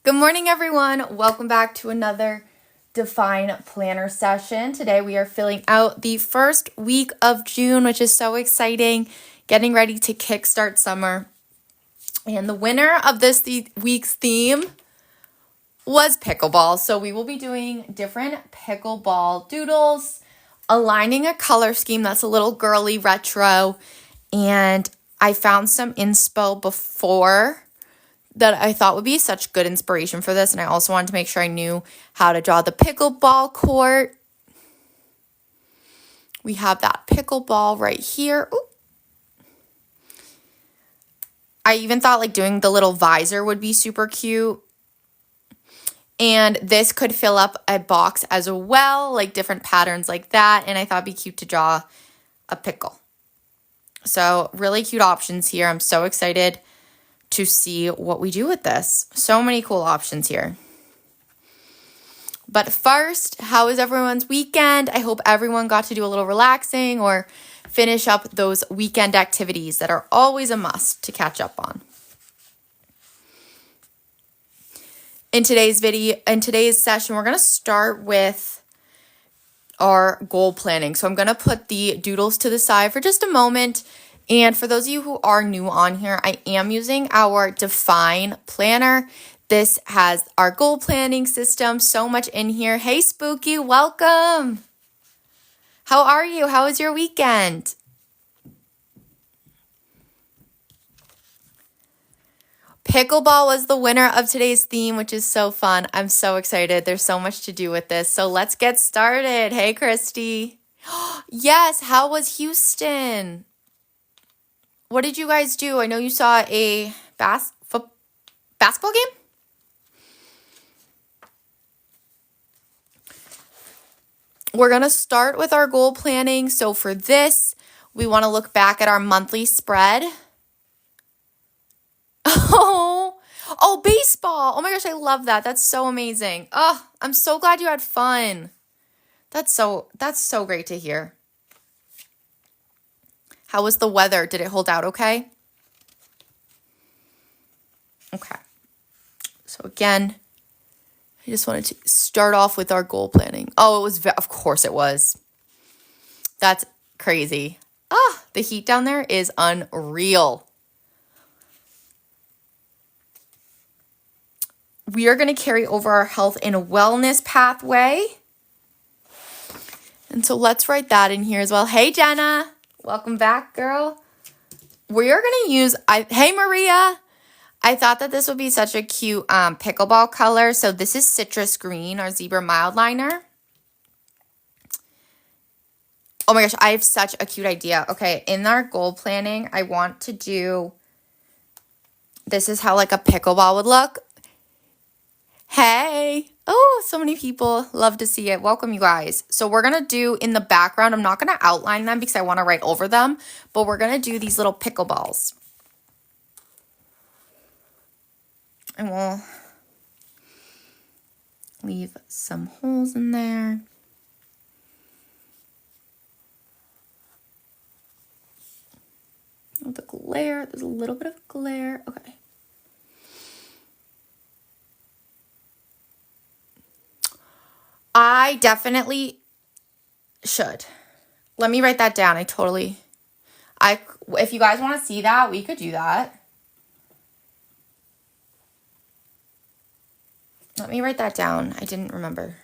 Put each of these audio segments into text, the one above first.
Good morning, everyone. Welcome back to another Define Planner session. Today we are filling out the first week of June, which is so exciting, getting ready to kickstart summer. And the winner of this week's theme was pickleball. So we will be doing different pickleball doodles, aligning a color scheme that's a little girly retro. And I found some inspo before that I thought would be such good inspiration for this. And I also wanted to make sure I knew how to draw the pickleball court. We have that pickleball right here. Ooh. I even thought like doing the little visor would be super cute. And this could fill up a box as well, like different patterns like that. And I thought it'd be cute to draw a pickle. So really cute options here. I'm so excited to see what we do with this. So many cool options here. But first, how was everyone's weekend? I hope everyone got to do a little relaxing or finish up those weekend activities that are always a must to catch up on. In today's session, we're going to start with our goal planning. So I'm going to put the doodles to the side for just a moment. And for those of you who are new on here, I am using our Define Planner. This has our goal planning system, so much in here. Hey, Spooky, welcome. How are you? How was your weekend? Pickleball was the winner of today's theme, which is so fun. I'm so excited. There's so much to do with this. So let's get started. Hey, Christy. Yes, how was Houston? What did you guys do? I know you saw a basketball game? We're going to start with our goal planning. So for this, we want to look back at our monthly spread. Oh, baseball. Oh my gosh, I love that. That's so amazing. Oh, I'm so glad you had fun. That's so great to hear. How was the weather? Did it hold out okay? Okay. So again, I just wanted to start off with our goal planning. Oh, it was, of course it was. That's crazy. The heat down there is unreal. We are going to carry over our health and wellness pathway. And so let's write that in here as well. Hey, Jenna. Welcome back, girl. We are going to use, hey, Maria. I thought that this would be such a cute pickleball color. So this is citrus green, our zebra mild liner. Oh my gosh, I have such a cute idea. Okay, in our goal planning, I want to do, this is how like a pickleball would look. Hey. Oh, so many people. Love to see it. Welcome, you guys. So we're going to do in the background, I'm not going to outline them because I want to write over them, but we're going to do these little pickleballs. And we'll leave some holes in there. Oh, the glare. There's a little bit of glare. Okay. I definitely should. Let me write that down. If you guys want to see that, we could do that. Let me write that down. I didn't remember.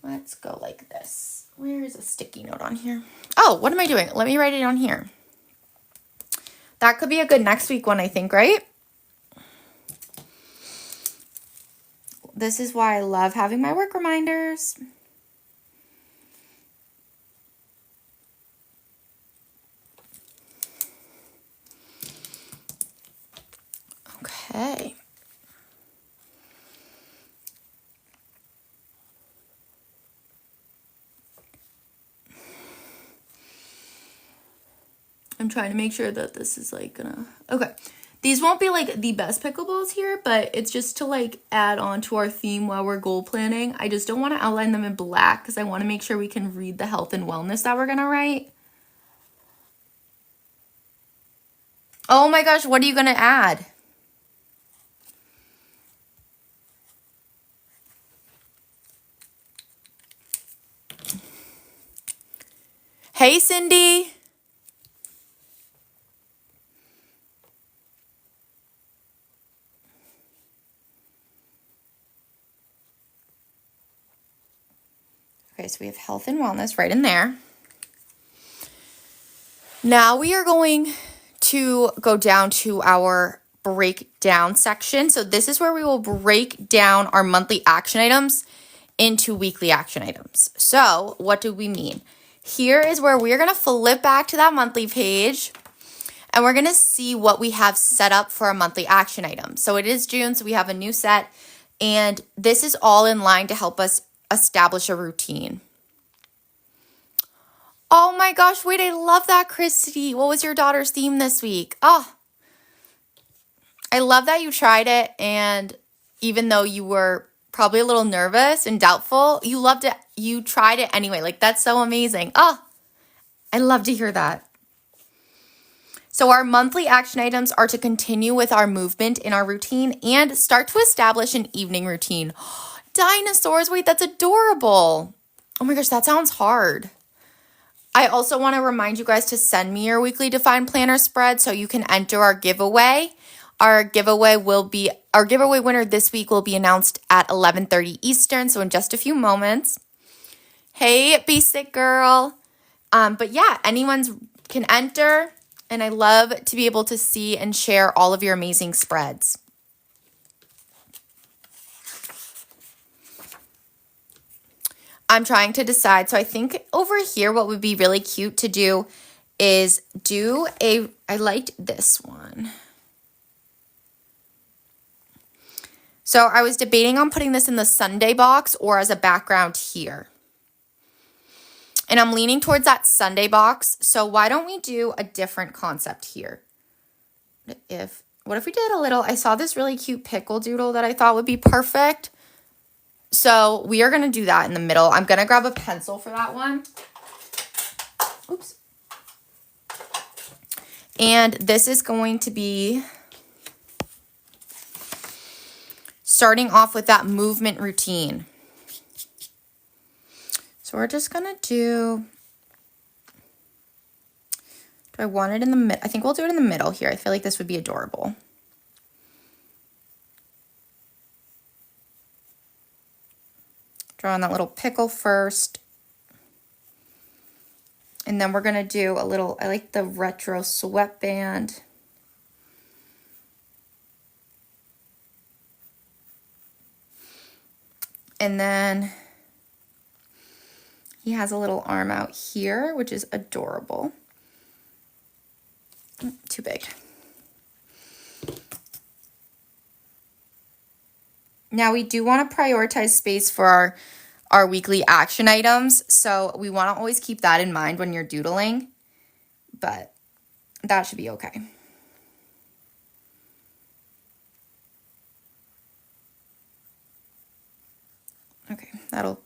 Let's go like this. Where is a sticky note on here? Oh, what am I doing? Let me write it on here. That could be a good next week one, I think, right? This is why I love having my work reminders. Okay. I'm trying to make sure that this is like gonna, okay. These won't be like the best pickleballs here, but it's just to like add on to our theme while we're goal planning. I just don't want to outline them in black because I want to make sure we can read the health and wellness that we're going to write. Oh my gosh, what are you going to add? Hey, Cindy. Okay, so we have health and wellness right in there. Now we are going to go down to our breakdown section. So this is where we will break down our monthly action items into weekly action items. So what do we mean? Here is where we're going to flip back to that monthly page and we're going to see what we have set up for a monthly action item. So it is June, so we have a new set, and this is all in line to help us establish a routine. Oh my gosh, wait, I love that, Christy. What was your daughter's theme this week? Oh, I love that you tried it, and even though you were probably a little nervous and doubtful, you loved it. You tried it anyway. Like, that's so amazing. Oh, I love to hear that. So our monthly action items are to continue with our movement in our routine and start to establish an evening routine. Dinosaurs, wait, that's adorable. Oh my gosh, that sounds hard. I also want to remind you guys to send me your weekly Define Planner spread so you can enter our giveaway. Our giveaway winner this week will be announced at 11:30 Eastern, so in just a few moments. Hey, basic girl. But yeah, anyone can enter, and I love to be able to see and share all of your amazing spreads. I'm trying to decide. So I think over here what would be really cute to do is I liked this one. So I was debating on putting this in the Sunday box or as a background here. And I'm leaning towards that Sunday box. So why don't we do a different concept here? What if we did I saw this really cute pickle doodle that I thought would be perfect. So we are going to do that in the middle. I'm going to grab a pencil for that one. Oops. And this is going to be starting off with that movement routine. So we're just going to do I want it in the middle? I think we'll do it in the middle here. I feel like this would be adorable. Draw on that little pickle first. And then we're going to do I like the retro sweatband. And then he has a little arm out here, which is adorable. Too big. Now we do want to prioritize space for our weekly action items. So we want to always keep that in mind when you're doodling, but that should be okay. Okay, that'll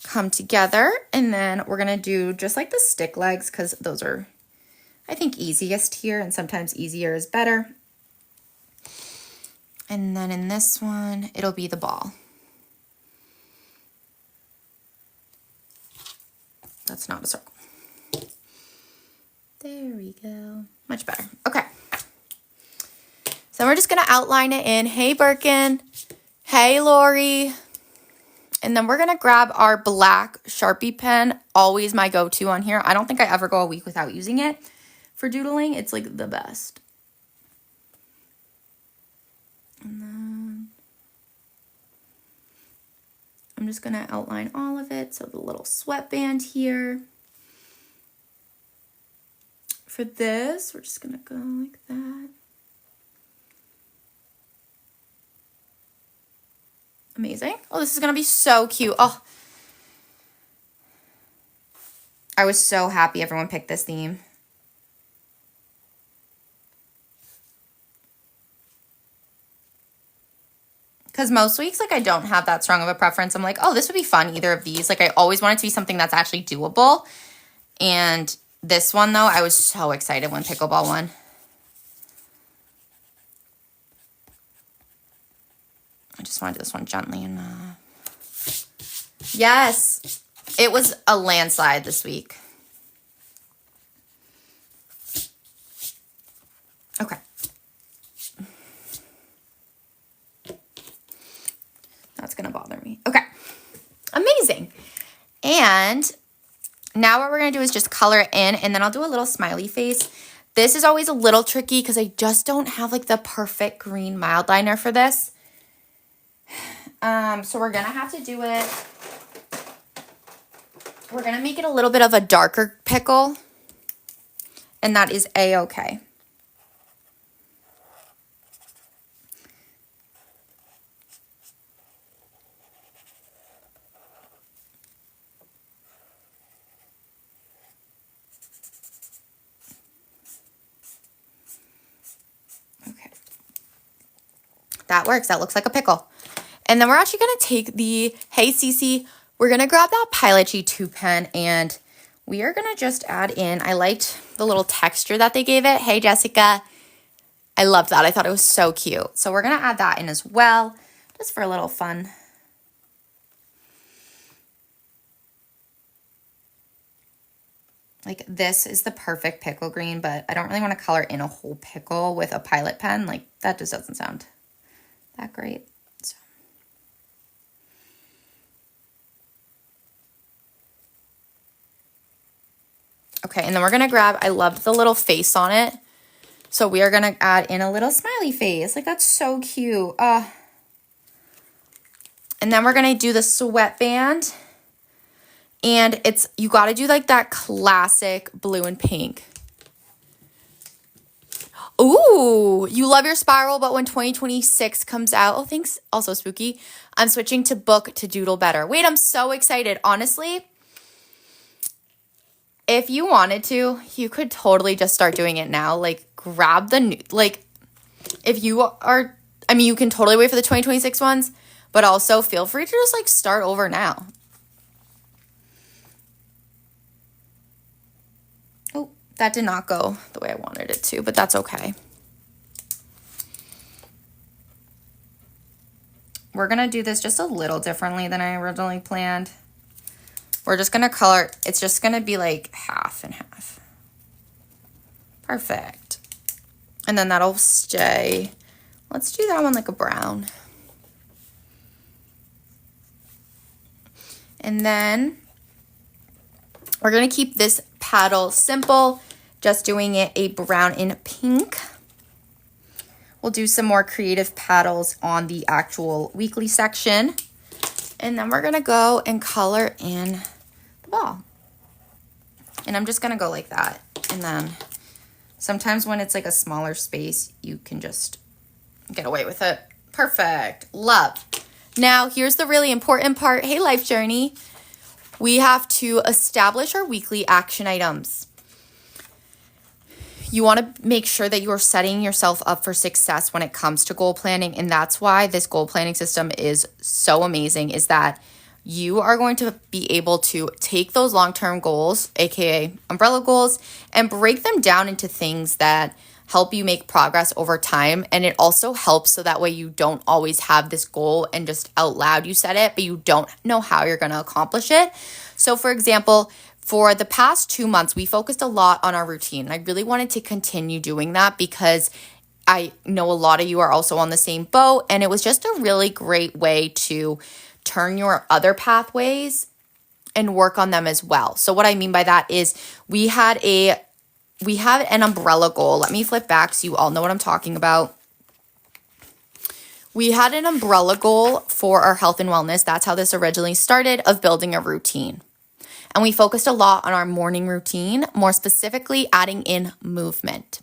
come together. And then we're going to do just like the stick legs because those are, I think, easiest here, and sometimes easier is better. And then in this one, it'll be the ball. That's not a circle. There we go. Much better. Okay. So we're just going to outline it in. Hey, Birkin. Hey, Lori. And then we're going to grab our black Sharpie pen. Always my go-to on here. I don't think I ever go a week without using it for doodling. It's like the best. And then I'm just going to outline all of it. So the little sweatband here. For this, we're just going to go like that. Amazing. Oh, this is going to be so cute. Oh, I was so happy everyone picked this theme. Because most weeks, like, I don't have that strong of a preference. I'm like, oh, this would be fun, either of these. Like, I always want it to be something that's actually doable. And this one, though, I was so excited when Pickleball won. I just want to do this one gently. And yes, it was a landslide this week. Okay. That's going to bother me. Okay. Amazing. And now what we're going to do is just color it in, and then I'll do a little smiley face. This is always a little tricky because I just don't have like the perfect green mild liner for this. So we're going to have to do it. We're going to make it a little bit of a darker pickle, and that is A-okay. Okay. That works. That looks like a pickle. And then we're actually going to take the, hey, Cece, we're going to grab that Pilot G2 pen, and we are going to just add in, I liked the little texture that they gave it. Hey, Jessica. I loved that. I thought it was so cute. So we're going to add that in as well, just for a little fun. Like, this is the perfect pickle green, but I don't really want to color in a whole pickle with a Pilot pen. Like, that just doesn't sound that great. So. Okay, and then we're going to grab, I love the little face on it. So we are going to add in a little smiley face. Like, that's so cute. And then we're going to do the sweatband. And it's, you got to do like that classic blue and pink. Ooh, you love your spiral, but when 2026 comes out, oh, thanks, also spooky, I'm switching to book to doodle better. Wait, I'm so excited. Honestly, if you wanted to, you could totally just start doing it now. Like, grab the new, like, if you are, I mean, you can totally wait for the 2026 ones, but also feel free to just like start over now. Oh, that did not go the way I wanted it to, but that's okay. We're going to do this just a little differently than I originally planned. We're just going to color, it's just going to be like half and half. Perfect. And then that'll stay. Let's do that one like a brown. And then we're going to keep this paddle simple, just doing it a brown and pink. We'll do some more creative paddles on the actual weekly section. And then we're going to go and color in the ball. And I'm just going to go like that. And then sometimes when it's like a smaller space, you can just get away with it. Perfect. Love. Now, here's the really important part. Hey, Life Journey. We have to establish our weekly action items. You want to make sure that you are setting yourself up for success when it comes to goal planning. And that's why this goal planning system is so amazing, is that you are going to be able to take those long-term goals, aka umbrella goals, and break them down into things that help you make progress over time. And it also helps so that way you don't always have this goal and just out loud you set it, but you don't know how you're going to accomplish it. So for example, for the past 2 months, we focused a lot on our routine. I really wanted to continue doing that because I know a lot of you are also on the same boat, and it was just a really great way to turn your other pathways and work on them as well. So what I mean by that is we had an umbrella goal. Let me flip back so you all know what I'm talking about. We had an umbrella goal for our health and wellness. That's how this originally started, of building a routine. And we focused a lot on our morning routine, more specifically adding in movement.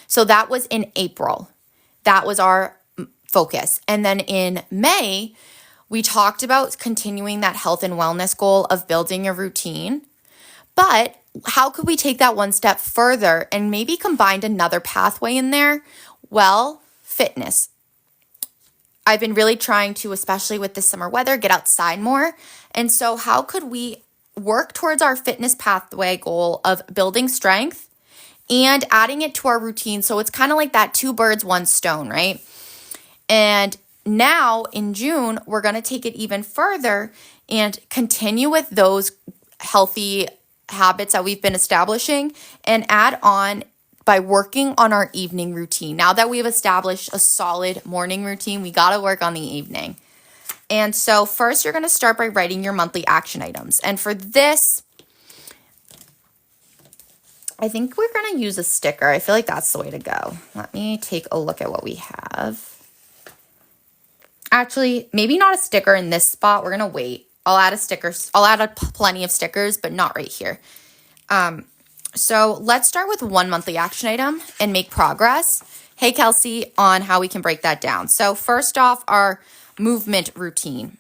So that was in April. That was our focus. And then in May, we talked about continuing that health and wellness goal of building a routine. But how could we take that one step further and maybe combine another pathway in there? Well, fitness. I've been really trying to, especially with the summer weather, get outside more. And so how could we work towards our fitness pathway goal of building strength and adding it to our routine? So it's kind of like that 2 birds, 1 stone, right? And now in June, we're going to take it even further and continue with those healthy habits that we've been establishing and add on by working on our evening routine. Now that we have established a solid morning routine, we got to work on the evening. And so first, you're going to start by writing your monthly action items. And for this, I think we're going to use a sticker. I feel like that's the way to go. Let me take a look at what we have. Actually, maybe not a sticker in this spot. We're going to wait. I'll add a sticker. I'll add plenty of stickers, but not right here. So let's start with one monthly action item and make progress. Hey, Kelsey, on how we can break that down. So first off, our movement routine.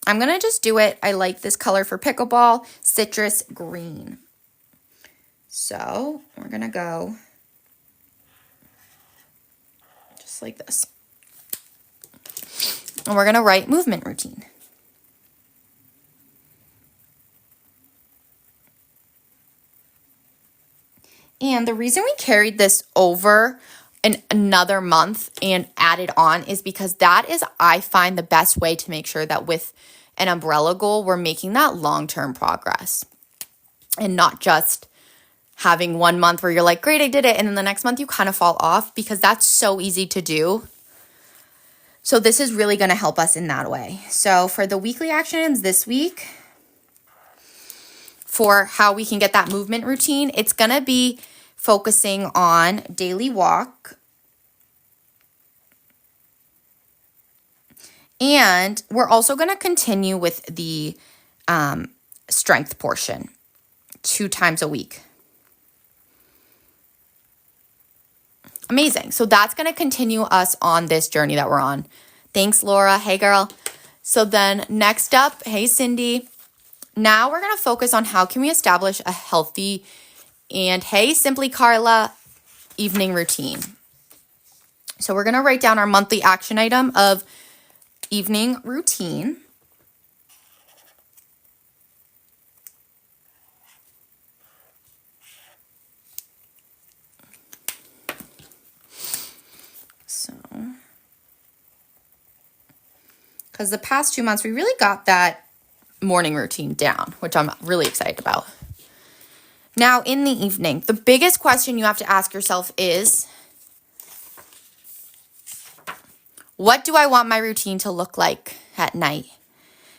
I'm going to just do it. I like this color for pickleball, citrus green. So we're going to go just like this. And we're going to write movement routine. And the reason we carried this over another month and added on is because that is, I find, the best way to make sure that with an umbrella goal, we're making that long-term progress and not just having 1 month where you're like, great, I did it. And then the next month you kind of fall off, because that's so easy to do. So this is really going to help us in that way. So for the weekly actions this week, for how we can get that movement routine, it's going to be focusing on daily walk. And we're also going to continue with the strength portion 2 times a week. Amazing. So that's going to continue us on this journey that we're on. Thanks, Laura. Hey, girl. So then next up, hey, Cindy. Now we're going to focus on how can we establish a healthy and, hey, Simply Carla, evening routine. So we're going to write down our monthly action item of evening routine. So, because the past 2 months, we really got that morning routine down, which I'm really excited about. Now, in the evening, the biggest question you have to ask yourself is, what do I want my routine to look like at night?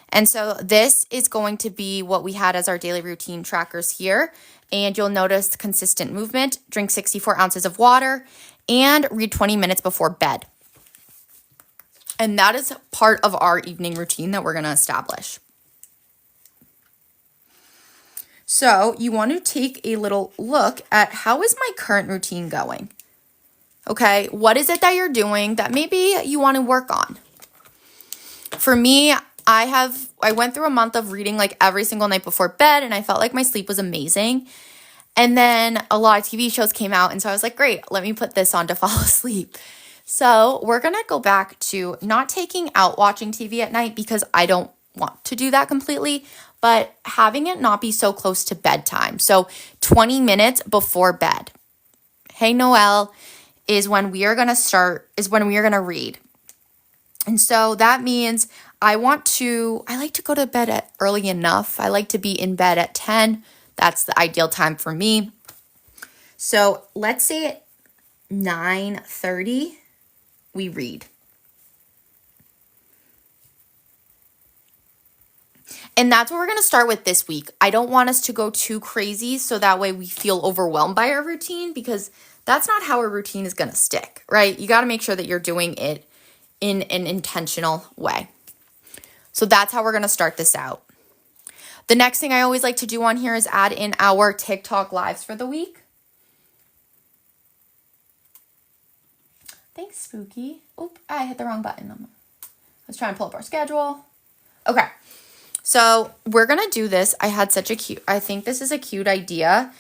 And so this is going to be what we had as our daily routine trackers here. And you'll notice consistent movement, drink 64 ounces of water, and read 20 minutes before bed. And that is part of our evening routine that we're going to establish. So you want to take a little look at how is my current routine going? Okay, what is it that you're doing that maybe you want to work on? For me, I went through a month of reading like every single night before bed, and I felt like my sleep was amazing. And then a lot of TV shows came out, and so I was like, great, let me put this on to fall asleep. So we're going to go back to not taking out watching TV at night, because I don't want to do that completely, but having it not be so close to bedtime. So 20 minutes before bed. Hey, Noelle, is when we are going to read. And so that means I like to go to bed at early enough. I like to be in bed at 10. That's the ideal time for me. So let's say at 9:30, we read. And that's what we're going to start with this week. I don't want us to go too crazy so that way we feel overwhelmed by our routine, because that's not how a routine is going to stick, right? You got to make sure that you're doing it in an intentional way. So that's how we're going to start this out. The next thing I always like to do on here is add in our TikTok lives for the week. Thanks, Spooky. Oop, I hit the wrong button. I was trying to pull up our schedule. Okay. So we're going to do this. I think this is a cute idea,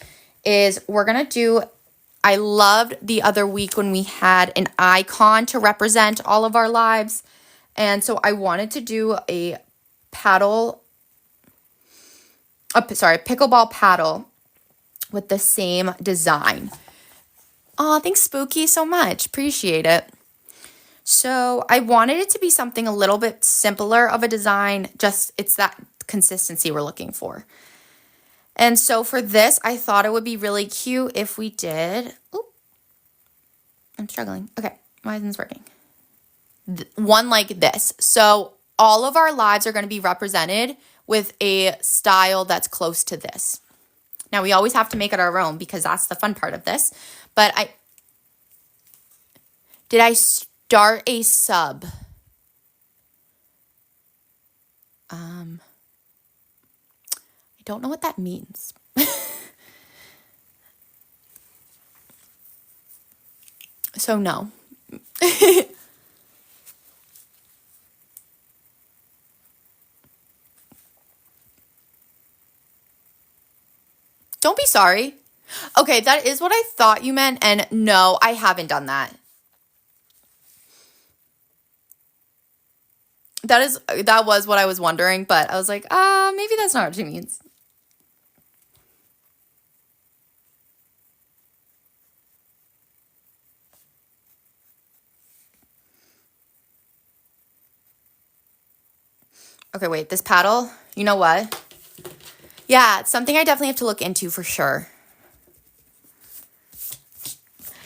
I loved the other week when we had an icon to represent all of our lives. And so I wanted to do a pickleball paddle with the same design. Oh, thanks, Spooky, so much. Appreciate it. So I wanted it to be something a little bit simpler of a design, it's that consistency we're looking for. And so for this, I thought it would be really cute if we did, I'm struggling. Okay, why isn't this working? One like this. So all of our lives are going to be represented with a style that's close to this. Now, we always have to make it our own because that's the fun part of this. But did I start a sub? I don't know what that means. So no. Don't be sorry. Okay, that is what I thought you meant, and no, I haven't done that. That was what I was wondering, but I was like, maybe that's not what she means. Okay, wait, this paddle, you know what? Yeah, it's something I definitely have to look into for sure.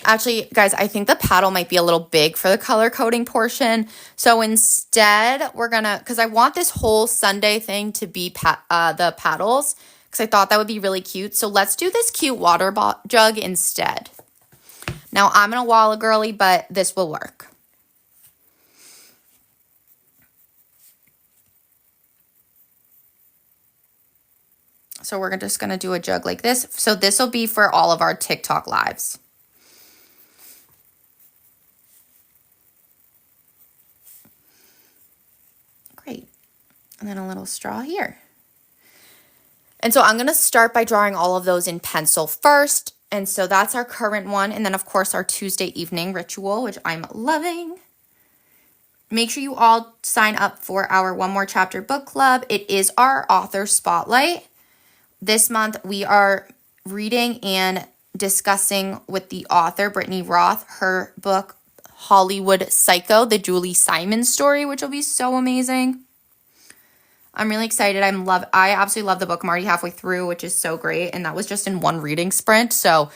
Actually, guys, I think the paddle might be a little big for the color coding portion. So instead, we're going to, because I want this whole Sunday thing to be the paddles, because I thought that would be really cute. So let's do this cute water jug instead. Now, I'm going to wall a girly, but this will work. So we're just going to do a jug like this. So this will be for all of our TikTok lives. Great. And then a little straw here. And so I'm going to start by drawing all of those in pencil first. And so that's our current one. And then, of course, our Tuesday evening ritual, which I'm loving. Make sure you all sign up for our One More Chapter book club. It is our author spotlight. This month, we are reading and discussing with the author, Brittany Roth, her book, Hollywood Psycho, the Julie Simon story, which will be so amazing. I'm really excited. I absolutely love the book. I'm already halfway through, which is so great. And that was just in one reading sprint. So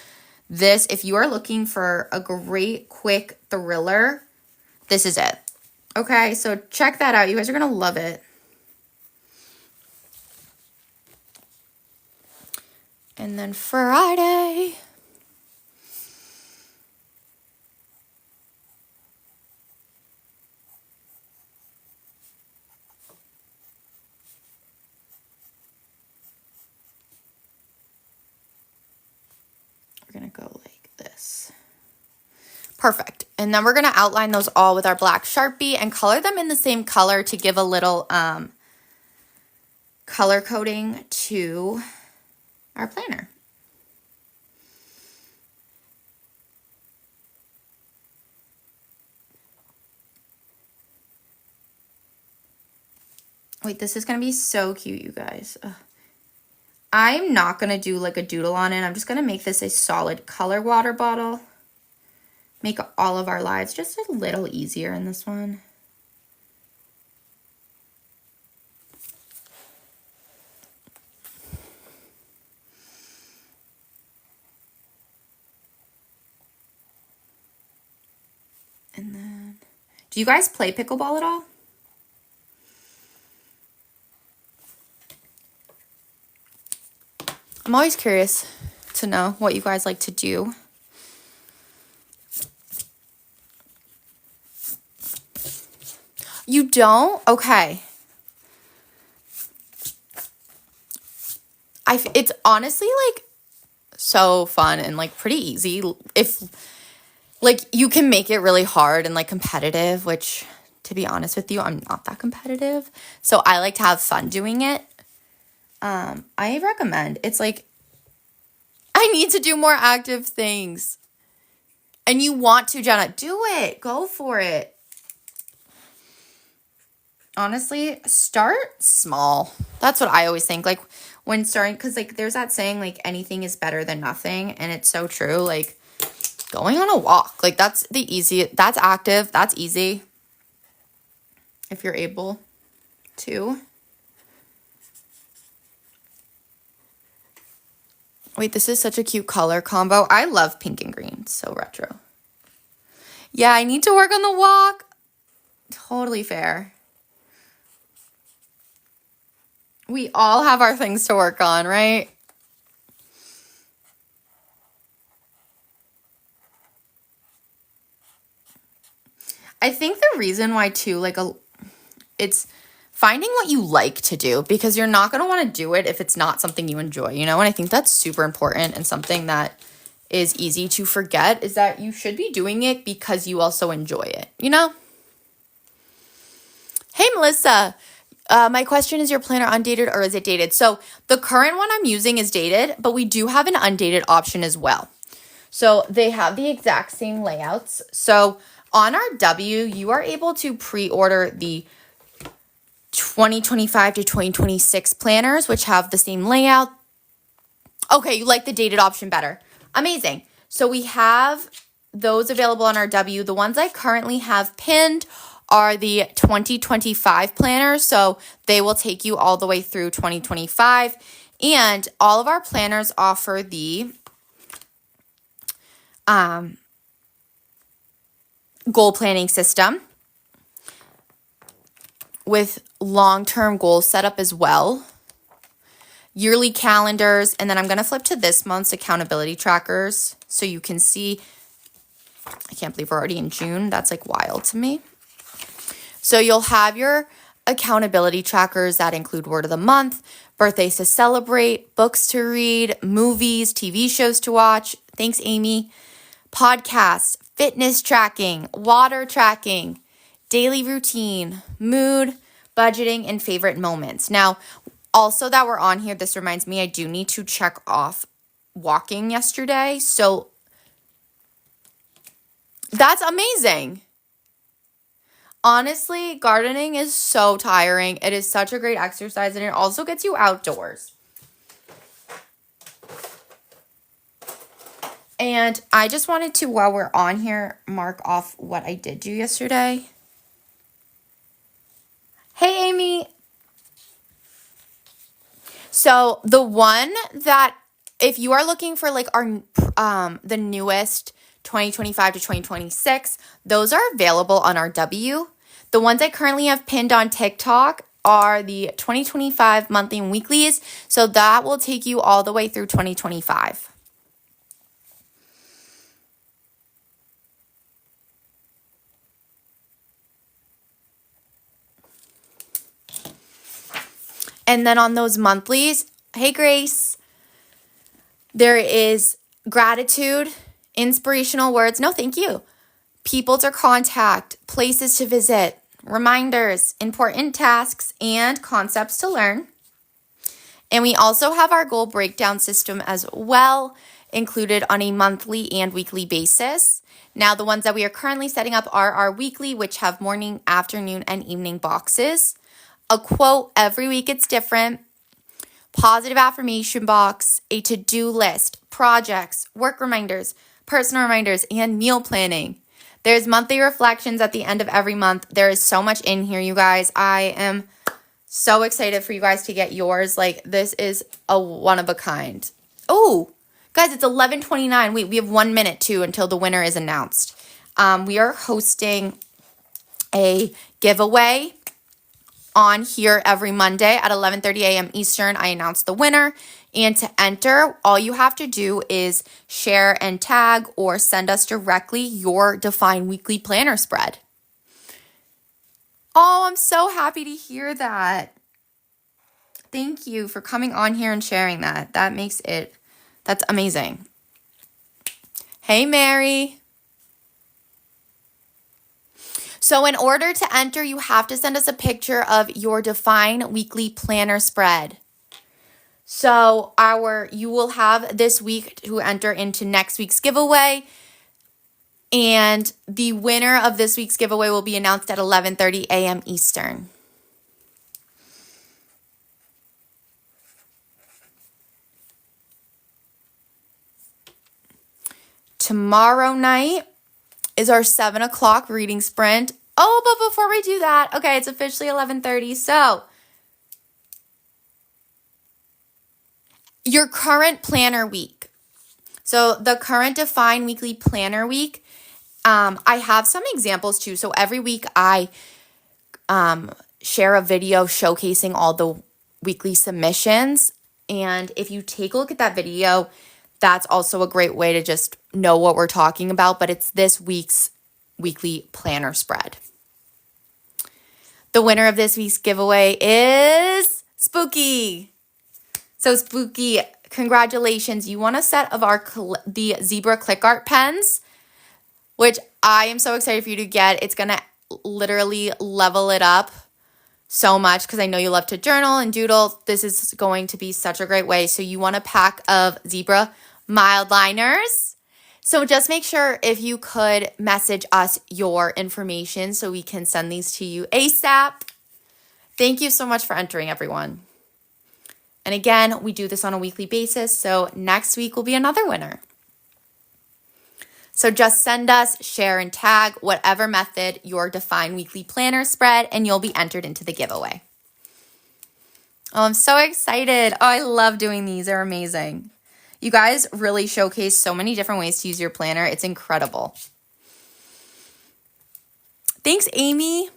this, if you are looking for a great, quick thriller, this is it. Okay, so check that out. You guys are going to love it. And then Friday. We're going to go like this. Perfect. And then we're going to outline those all with our black Sharpie and color them in the same color to give a little color coding to our planner. Wait, this is going to be so cute, you guys. Ugh. I'm not going to do like a doodle on it. I'm just going to make this a solid color water bottle. Make all of our lives just a little easier in this one. And then, do you guys play pickleball at all? I'm always curious to know what you guys like to do. You don't? Okay. It's honestly like so fun and like pretty easy. If like you can make it really hard and like competitive, which to be honest with you, I'm not that competitive. So I like to have fun doing it. I recommend. It's like I need to do more active things. And you want to, Jenna, do it. Go for it. Honestly, start small. That's what I always think. Like when starting, because like there's that saying like anything is better than nothing. And it's so true. Like going on a walk, like that's that's active. That's easy. If you're able to. Wait, this is such a cute color combo. I love pink and green. It's so retro. Yeah, I need to work on the walk. Totally fair. We all have our things to work on, right? I think the reason why too, it's finding what you like to do, because you're not going to want to do it if it's not something you enjoy, And I think that's super important, and something that is easy to forget is that you should be doing it because you also enjoy it, Hey, Melissa. My question is, your planner undated or is it dated? So the current one I'm using is dated, but we do have an undated option as well. So they have the exact same layouts. So on our W, you are able to pre-order the 2025 to 2026 planners, which have the same layout. Okay, you like the dated option better. Amazing. So we have those available on our W. The ones I currently have pinned are the 2025 planners. So they will take you all the way through 2025. And all of our planners offer the goal planning system with long-term goals set up as well, yearly calendars, and then I'm going to flip to this month's accountability trackers so you can see. I can't believe we're already in June. That's like wild to me. So you'll have your accountability trackers that include word of the month, birthdays to celebrate, books to read, movies, TV shows to watch. Thanks, Amy. Podcasts, fitness tracking, water tracking, daily routine, mood, budgeting, and favorite moments. Now, also that we're on here, this reminds me I do need to check off walking yesterday. So that's amazing. Honestly, gardening is so tiring. It is such a great exercise, and it also gets you outdoors. And I just wanted to, while we're on here, mark off what I did do yesterday. Hey, Amy. So the one that, if you are looking for like our the newest 2025 to 2026, those are available on our W. The ones I currently have pinned on TikTok are the 2025 monthly and weeklies. So that will take you all the way through 2025. And then on those monthlies, hey, Grace, there is gratitude, inspirational words. No, thank you. People to contact, places to visit, reminders, important tasks, and concepts to learn. And we also have our goal breakdown system as well, included on a monthly and weekly basis. Now, the ones that we are currently setting up are our weekly, which have morning, afternoon, and evening boxes. A quote every week, it's different. Positive affirmation box, a to-do list, projects, work reminders, personal reminders, and meal planning. There's monthly reflections at the end of every month. There is so much in here, you guys. I am so excited for you guys to get yours. Like, this is a one of a kind. Oh, guys, it's 11:29. Wait, we have 1 minute too until the winner is announced. We are hosting a giveaway on here every Monday at 11:30 a.m. Eastern. I announce the winner. And to enter, all you have to do is share and tag or send us directly your Define Weekly Planner spread. Oh, I'm so happy to hear that. Thank you for coming on here and sharing that. That's amazing. Hey, Mary. So in order to enter, you have to send us a picture of your Define Weekly Planner spread. So you will have this week to enter into next week's giveaway. And the winner of this week's giveaway will be announced at 11:30 a.m. Eastern. Tomorrow night is our 7 o'clock reading sprint. Oh, but before we do that, okay, it's officially 11:30. So your current planner week. So the current Define Weekly Planner week I have some examples too. So every week I share a video showcasing all the weekly submissions. And if you take a look at that video, that's also a great way to just know what we're talking about. But it's this week's weekly planner spread. The winner of this week's giveaway is Spooky. So Spooky, congratulations. You won a set of the Zebra Click Art pens, which I am so excited for you to get. It's going to literally level it up so much because I know you love to journal and doodle. This is going to be such a great way. So you want a pack of Zebra mild liners. So just make sure if you could message us your information so we can send these to you ASAP. Thank you so much for entering, everyone. And again, we do this on a weekly basis. So next week will be another winner. So just send us, share, and tag whatever method your Define Weekly Planner spread, and you'll be entered into the giveaway. Oh, I'm so excited. Oh, I love doing these. They're amazing. You guys really showcase so many different ways to use your planner. It's incredible. Thanks, Amy.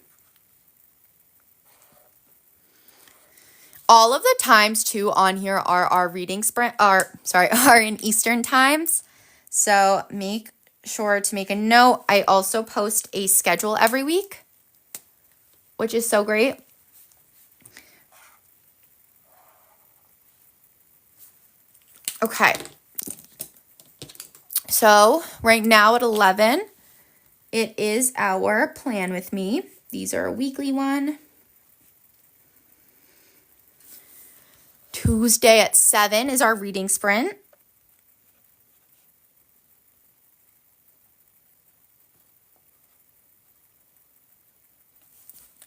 All of the times too on here are our reading sprint, are in Eastern times. So make sure to make a note. I also post a schedule every week, which is so great. Okay. So right now at 11, it is our plan with me. These are a weekly one. Tuesday at 7 is our reading sprint.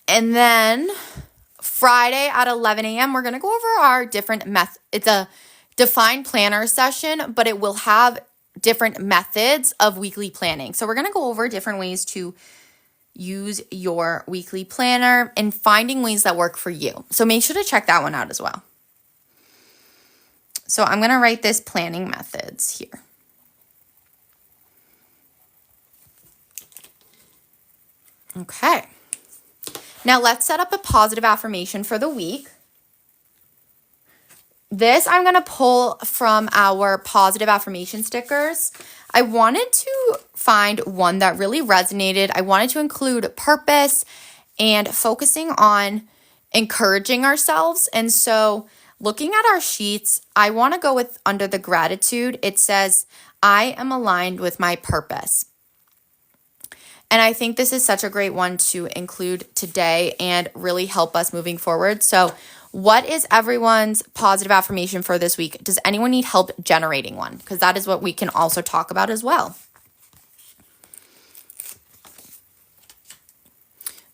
And then Friday at 11 a.m., we're going to go over our different it's a Define Planner session, but it will have different methods of weekly planning. So we're going to go over different ways to use your weekly planner and finding ways that work for you. So make sure to check that one out as well. So I'm going to write this planning methods here. Okay. Now let's set up a positive affirmation for the week. This I'm going to pull from our positive affirmation stickers. I wanted to find one that really resonated. I wanted to include purpose and focusing on encouraging ourselves. And so looking at our sheets, I want to go with under the gratitude. It says, I am aligned with my purpose. And I think this is such a great one to include today and really help us moving forward. So what is everyone's positive affirmation for this week? Does anyone need help generating one? Because that is what we can also talk about as well.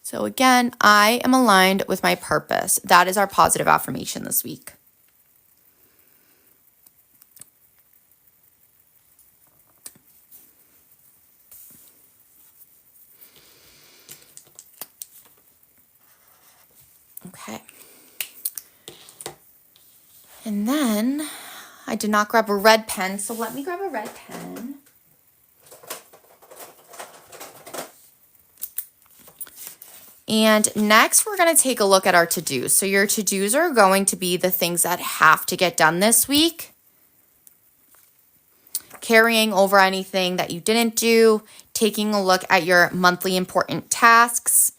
So again, I am aligned with my purpose. That is our positive affirmation this week. Okay. And then I did not grab a red pen, so let me grab a red pen. And next we're going to take a look at our to-dos. So your to-dos are going to be the things that have to get done this week. Carrying over anything that you didn't do, taking a look at your monthly important tasks.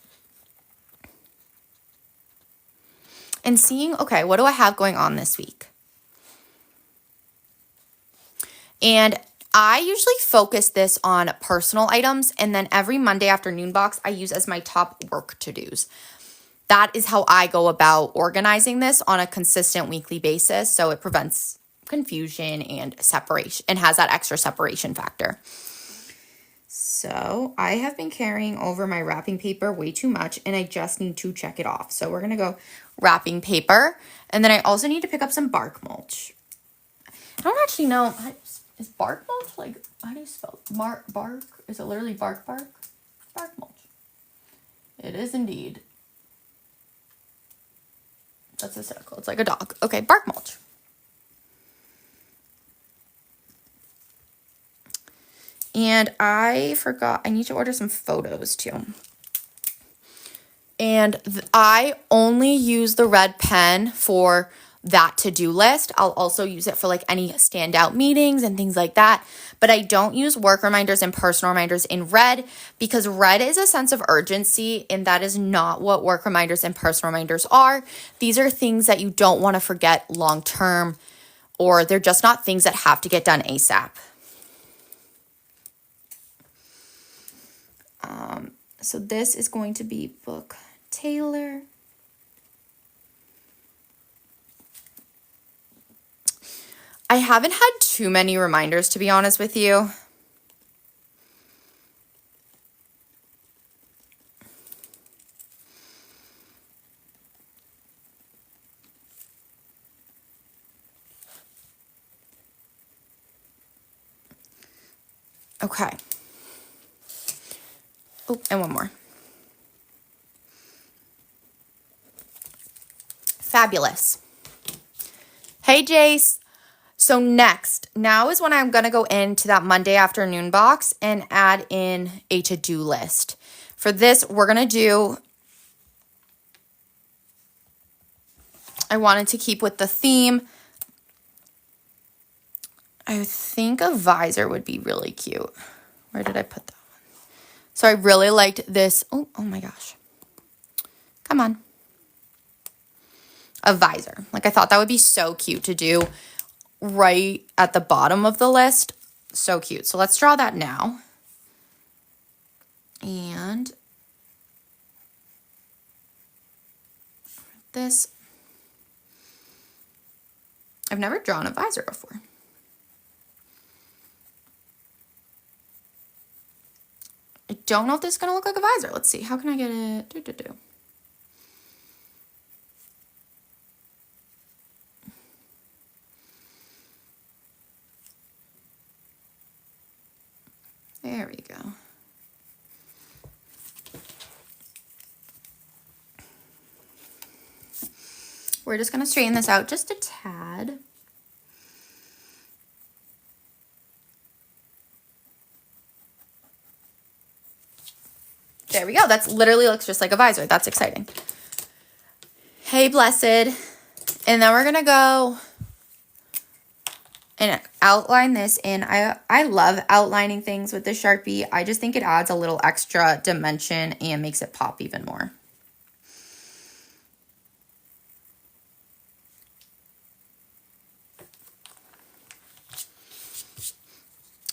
And seeing, okay, what do I have going on this week? And I usually focus this on personal items, and then every Monday afternoon box I use as my top work to-dos. That is how I go about organizing this on a consistent weekly basis, so it prevents confusion and separation and has that extra separation factor. So I have been carrying over my wrapping paper way too much, and I just need to check it off. So we're going to go wrapping paper, and then I also need to pick up some bark mulch. I don't actually know, is bark mulch, like, how do you spell it? Bark? Is it literally bark? Bark mulch. It is indeed. That's a circle. It's like a dog. Okay, bark mulch. And I forgot, I need to order some photos too. And I only use the red pen for that to-do list. I'll also use it for like any standout meetings and things like that. But I don't use work reminders and personal reminders in red because red is a sense of urgency, and that is not what work reminders and personal reminders are. These are things that you don't want to forget long term, or they're just not things that have to get done ASAP. So this is going to be book Taylor. I haven't had too many reminders, to be honest with you. Okay. Oh, and one more. Fabulous. Hey, Jace. So now is when I'm going to go into that Monday afternoon box and add in a to-do list. For this, we're going to do, I wanted to keep with the theme. I think a visor would be really cute. Where did I put that one? So I really liked this. Oh my gosh. Come on. A visor. Like, I thought that would be so cute to do right at the bottom of the list. So cute. So let's draw that now. And this. I've never drawn a visor before. I don't know if this is going to look like a visor. Let's see. How can I get it? There we go. We're just going to straighten this out just a tad. There we go. That's literally looks just like a visor. That's exciting. Hey, Blessed. And then we're going to go and outline this in. I love outlining things with the Sharpie. I just think it adds a little extra dimension and makes it pop even more.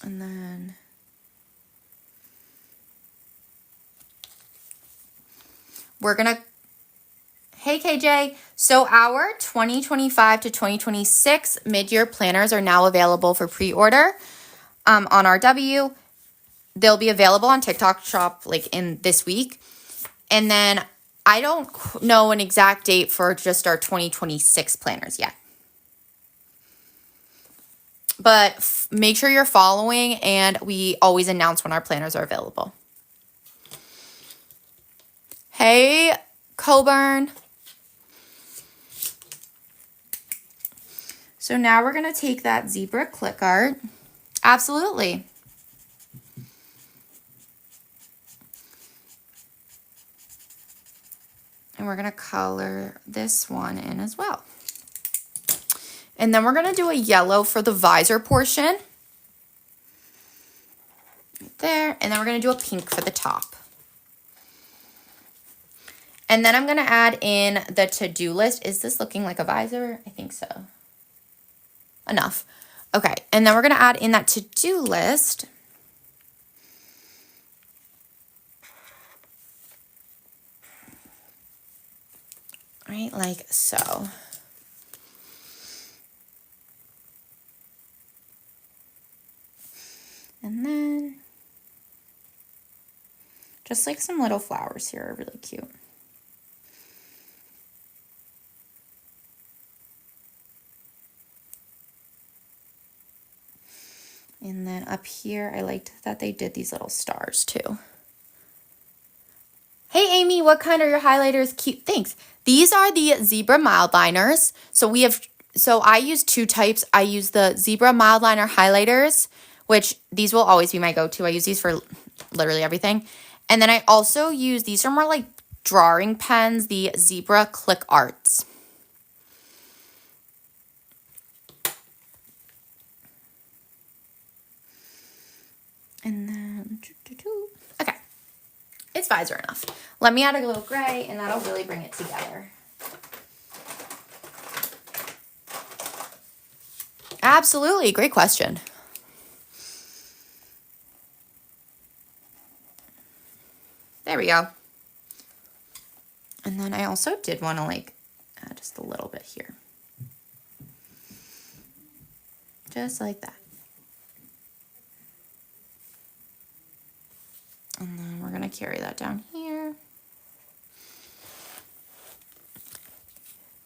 And then we're going to, hey KJ, so our 2025 to 2026 mid-year planners are now available for pre-order on RW. They'll be available on TikTok Shop like in this week. And then I don't know an exact date for just our 2026 planners yet. But make sure you're following, and we always announce when our planners are available. Hey, Coburn. So now we're going to take that zebra click art. Absolutely. And we're going to color this one in as well. And then we're going to do a yellow for the visor portion. Right there. And then we're going to do a pink for the top. And then I'm going to add in the to-do list. Is this looking like a visor? I think so. Enough. Okay. And then we're going to add in that to-do list. Right, like so. And then just like some little flowers here are really cute. And then up here, I liked that they did these little stars too. Hey, Amy, what kind are your highlighters? Cute, thanks. These are the zebra mild liners. So I use two types. I use the zebra mild liner highlighters, which these will always be my go-to. I use these for literally everything. And then I also use, these are more like drawing pens, the Zebra Click Arts. And then, okay, it's visor enough. Let me add a little gray and that'll really bring it together. Absolutely, great question. There we go. And then I also did want to like add just a little bit here. Just like that. And then we're going to carry that down here.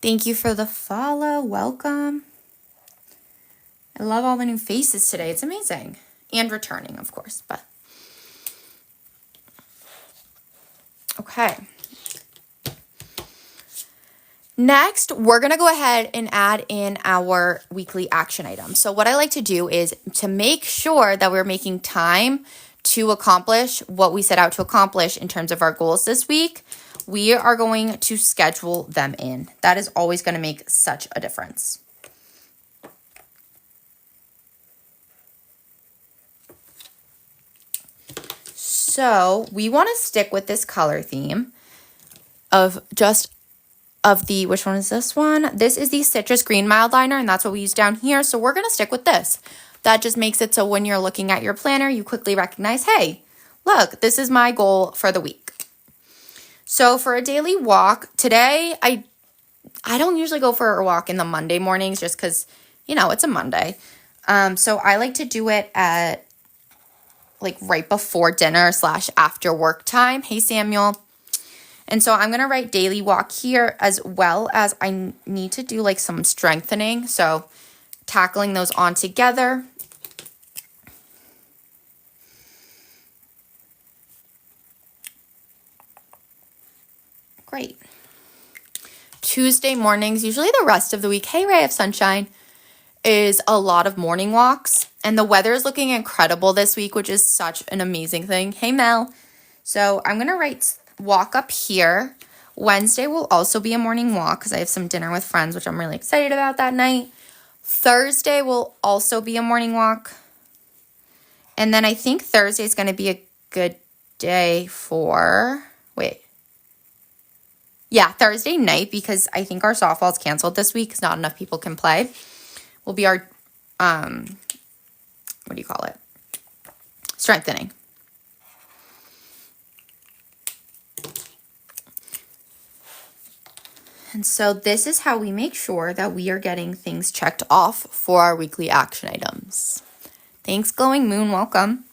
Thank you for the follow. Welcome. I love all the new faces today. It's amazing. And returning, of course, but. Okay. Next, we're going to go ahead and add in our weekly action items. So what I like to do is to make sure that we're making time to accomplish what we set out to accomplish in terms of our goals this week, we are going to schedule them in. That is always going to make such a difference. So we want to stick with this color theme of the, which one is this one? This is the Citrus Green Mild Liner, and that's what we use down here. So we're going to stick with this. That just makes it so when you're looking at your planner, you quickly recognize, hey, look, this is my goal for the week. So for a daily walk, today, I don't usually go for a walk in the Monday mornings just because, you know, it's a Monday. So I like to do it at like right before dinner / after work time. Hey, Samuel. And so I'm going to write daily walk here, as well as I need to do like some strengthening. So tackling those on together. Great. Tuesday mornings, usually the rest of the week, hey, ray of sunshine, is a lot of morning walks. And the weather is looking incredible this week, which is such an amazing thing. Hey, Mel. So I'm going to write walk up here. Wednesday will also be a morning walk because I have some dinner with friends, which I'm really excited about that night. Thursday will also be a morning walk. And then I think Thursday is going to be a good day for, Thursday night, because I think our softball is canceled this week because not enough people can play. Will be our, strengthening. And so this is how we make sure that we are getting things checked off for our weekly action items. Thanks, Glowing Moon. Welcome.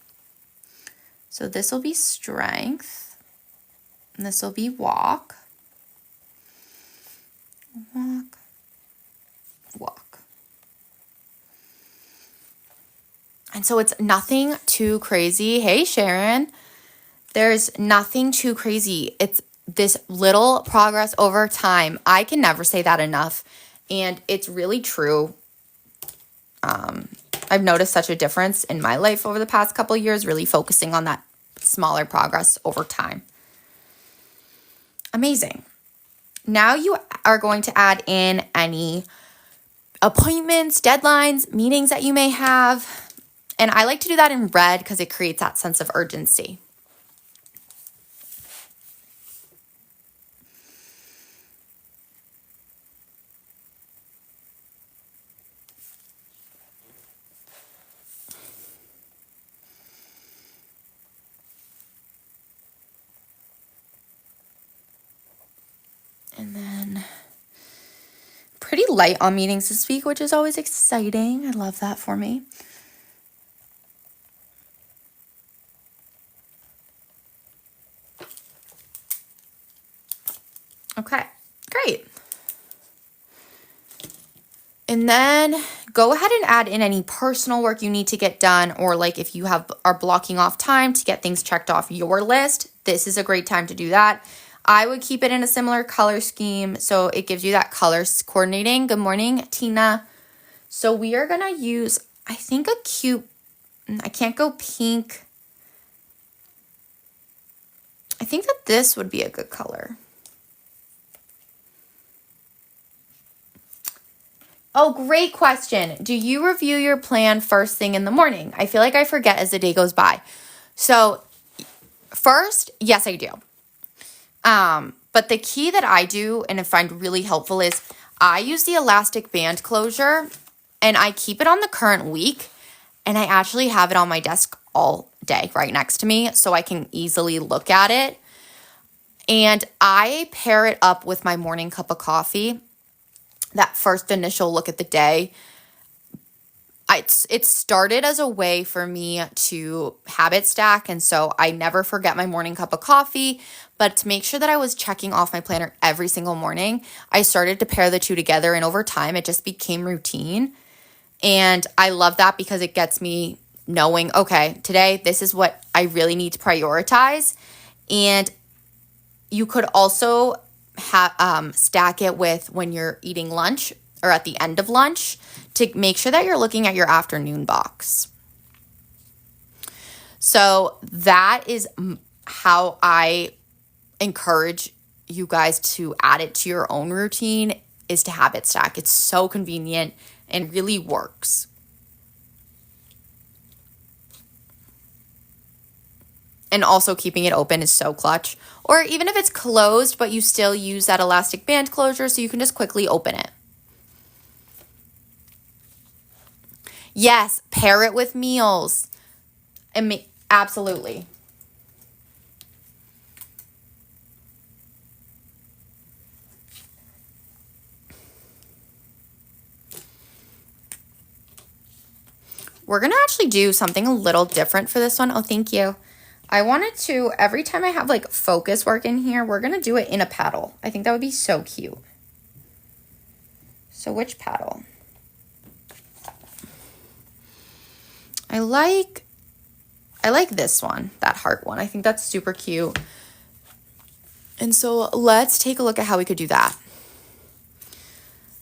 So this will be strength. And this will be walk. Walk. Walk. And so it's nothing too crazy. Hey, Sharon. There's nothing too crazy. It's this little progress over time. I can never say that enough. And it's really true. I've noticed such a difference in my life over the past couple of years, really focusing on that smaller progress over time. Amazing. Now you are going to add in any appointments, deadlines, meetings that you may have. And I like to do that in red because it creates that sense of urgency. And then pretty light on meetings this week, which is always exciting. I love that for me. Okay, great. And then go ahead and add in any personal work you need to get done, or like if you are blocking off time to get things checked off your list, this is a great time to do that. I would keep it in a similar color scheme so it gives you that color coordinating. Good morning, Tina. So we are going to use, I think, a cute I can't go pink. I think that this would be a good color. Oh, great question. Do you review your plan first thing in the morning? I feel like I forget as the day goes by. So first, yes, I do. But the key that I do and I find really helpful is I use the elastic band closure and I keep it on the current week, and I actually have it on my desk all day right next to me so I can easily look at it. And I pair it up with my morning cup of coffee, that first initial look at the day. It started as a way for me to habit stack, and so I never forget my morning cup of coffee. But to make sure that I was checking off my planner every single morning, I started to pair the two together, and over time it just became routine. And I love that because it gets me knowing, okay, today this is what I really need to prioritize. And you could also stack it with when you're eating lunch or at the end of lunch to make sure that you're looking at your afternoon box. So that is how I encourage you guys to add it to your own routine, is to habit stack. It's so convenient and really works. And also keeping it open is so clutch. Or even if it's closed, but you still use that elastic band closure so you can just quickly open it. Yes, pair it with meals. Absolutely. We're going to actually do something a little different for this one. Oh, thank you. I wanted to, every time I have like focus work in here, we're going to do it in a paddle. I think that would be so cute. So which paddle? I like this one, that heart one. I think that's super cute. And so let's take a look at how we could do that.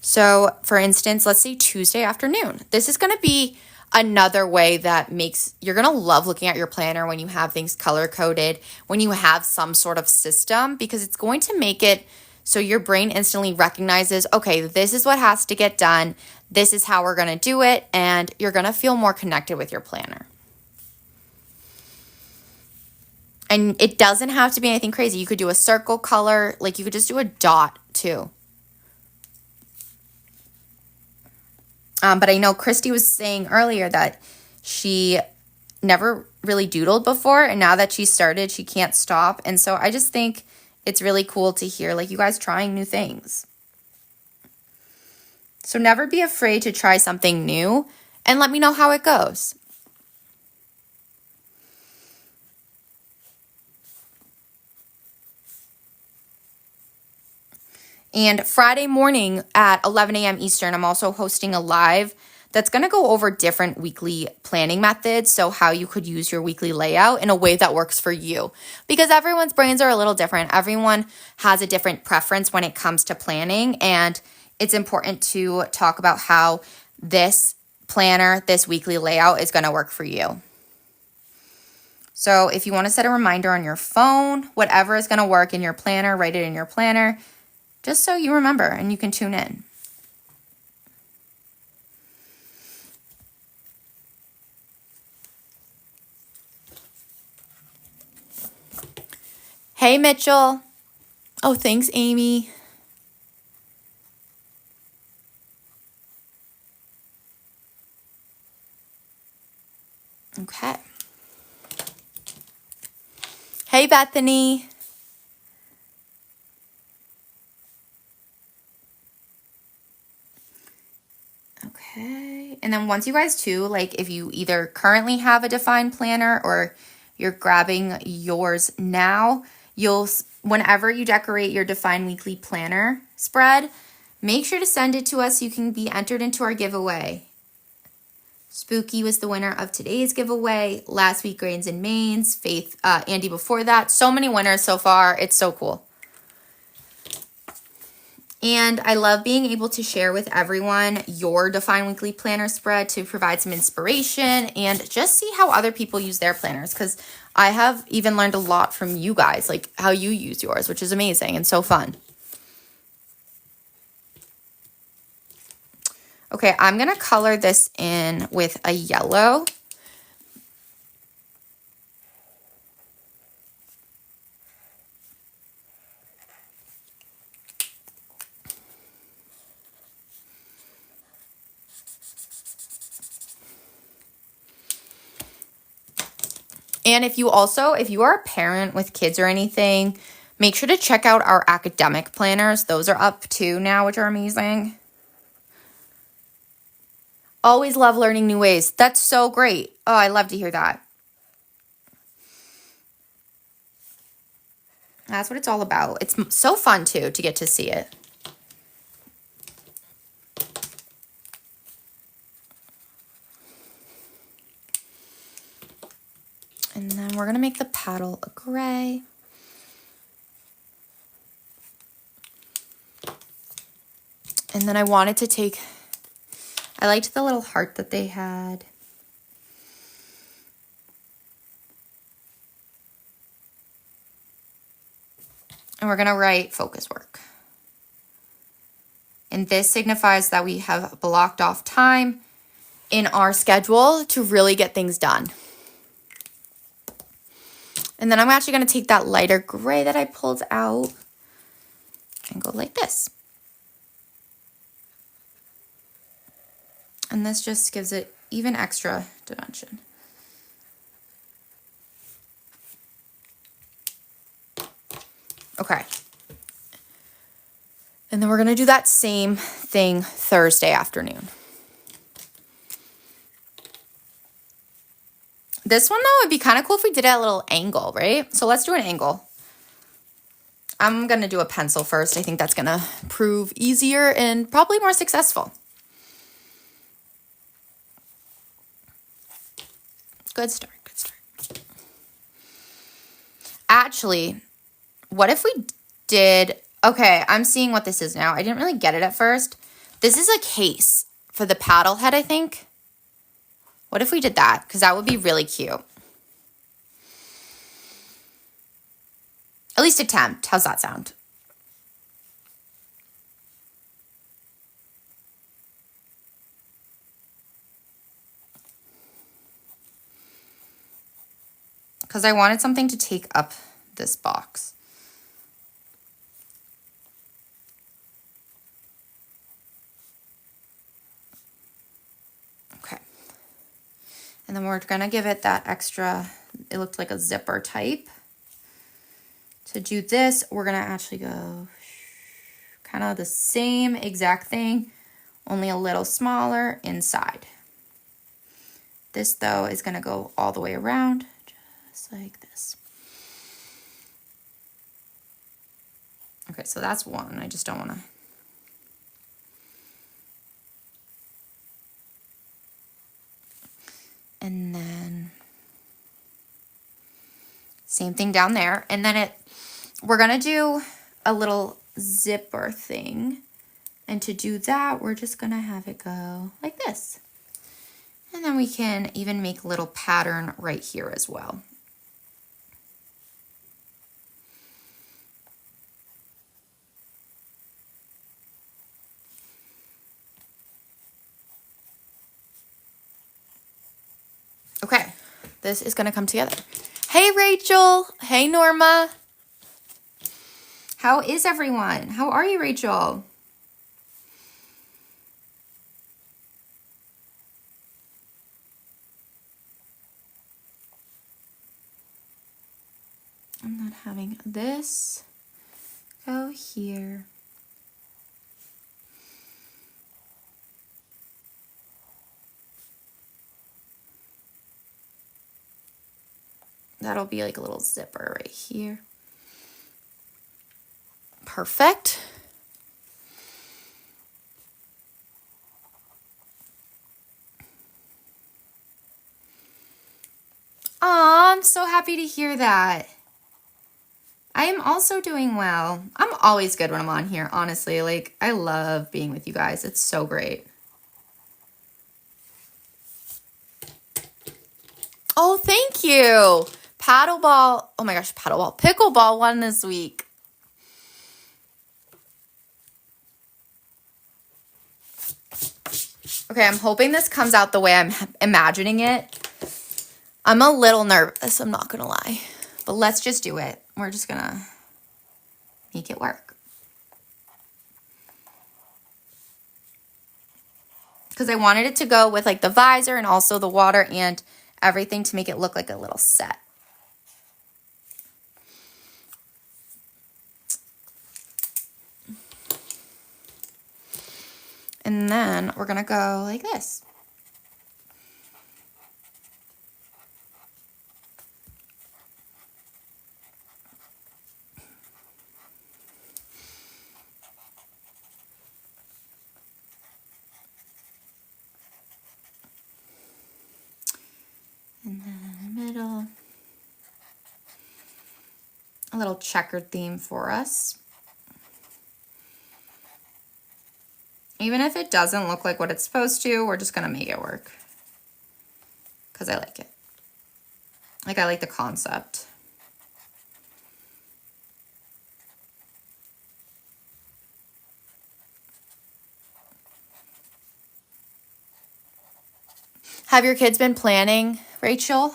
So for instance, let's say Tuesday afternoon. This is going to be another way that you're going to love looking at your planner when you have things color coded, when you have some sort of system, because it's going to make it so your brain instantly recognizes, okay, this is what has to get done. This is how we're going to do it. And you're going to feel more connected with your planner. And it doesn't have to be anything crazy. You could do a circle color, like you could just do a dot too. But I know Christy was saying earlier that she never really doodled before, and now that she started, she can't stop. And so I just think it's really cool to hear like you guys trying new things. So never be afraid to try something new and let me know how it goes. And Friday morning at 11 a.m. Eastern, I'm also hosting a live that's going to go over different weekly planning methods. So how you could use your weekly layout in a way that works for you. Because everyone's brains are a little different. Everyone has a different preference when it comes to planning. And it's important to talk about how this planner, this weekly layout is going to work for you. So if you want to set a reminder on your phone, whatever is going to work in your planner, write it in your planner, just so you remember and you can tune in. Hey, Mitchell. Oh, thanks, Amy. Okay. Hey, Bethany. Okay. And then once you guys too, like if you either currently have a defined planner or you're grabbing yours now, whenever you decorate your defined weekly planner spread, make sure to send it to us so you can be entered into our giveaway. Spooky was the winner of today's giveaway. Last week, Grains and Mains. Faith, Andy before that. So many winners so far. It's so cool. And I love being able to share with everyone your Define Weekly Planner spread to provide some inspiration and just see how other people use their planners, because I have even learned a lot from you guys, like how you use yours, which is amazing and so fun. Okay, I'm going to color this in with a yellow. And if you are a parent with kids or anything, make sure to check out our academic planners. Those are up too now, which are amazing. Always love learning new ways. That's so great. Oh, I love to hear that. That's what it's all about. It's so fun too to get to see it. And then we're going to make the paddle a gray. And then I wanted to take, I liked the little heart that they had. And we're going to write focus work. And this signifies that we have blocked off time in our schedule to really get things done. And then I'm actually going to take that lighter gray that I pulled out and go like this. And this just gives it even extra dimension. Okay. And then we're going to do that same thing Thursday afternoon. This one, though, it'd be kind of cool if we did it at a little angle, right? So let's do an angle. I'm going to do a pencil first. I think that's going to prove easier and probably more successful. Good start, good start. Actually, what if we did... Okay, I'm seeing what this is now. I didn't really get it at first. This is a case for the paddle head, I think. What if we did that? Because that would be really cute. At least attempt. How's that sound? Because I wanted something to take up this box. Okay. And then we're going to give it that extra, it looked like a zipper type. To do this, we're going to actually go kind of the same exact thing, only a little smaller inside. This, though, is going to go all the way around, just like this. Okay, so that's one. I just don't want to... And then same thing down there. And then we're going to do a little zipper thing. And to do that, we're just going to have it go like this. And then we can even make a little pattern right here as well. Okay, this is going to come together. Hey, Rachel. Hey, Norma. How is everyone? How are you, Rachel? I'm not having this go here. That'll be like a little zipper right here. Perfect. Aw, I'm so happy to hear that. I am also doing well. I'm always good when I'm on here, honestly. Like, I love being with you guys. It's so great. Oh, thank you. Paddleball. Oh my gosh, paddleball. Pickleball won this week. Okay, I'm hoping this comes out the way I'm imagining it. I'm a little nervous, I'm not gonna lie. But let's just do it. We're just gonna make it work. Because I wanted it to go with like the visor and also the water and everything to make it look like a little set. And then we're gonna go like this. And then middle. A little checkered theme for us. Even if it doesn't look like what it's supposed to, we're just gonna make it work. Because I like it. Like, I like the concept. Have your kids been planning, Rachel?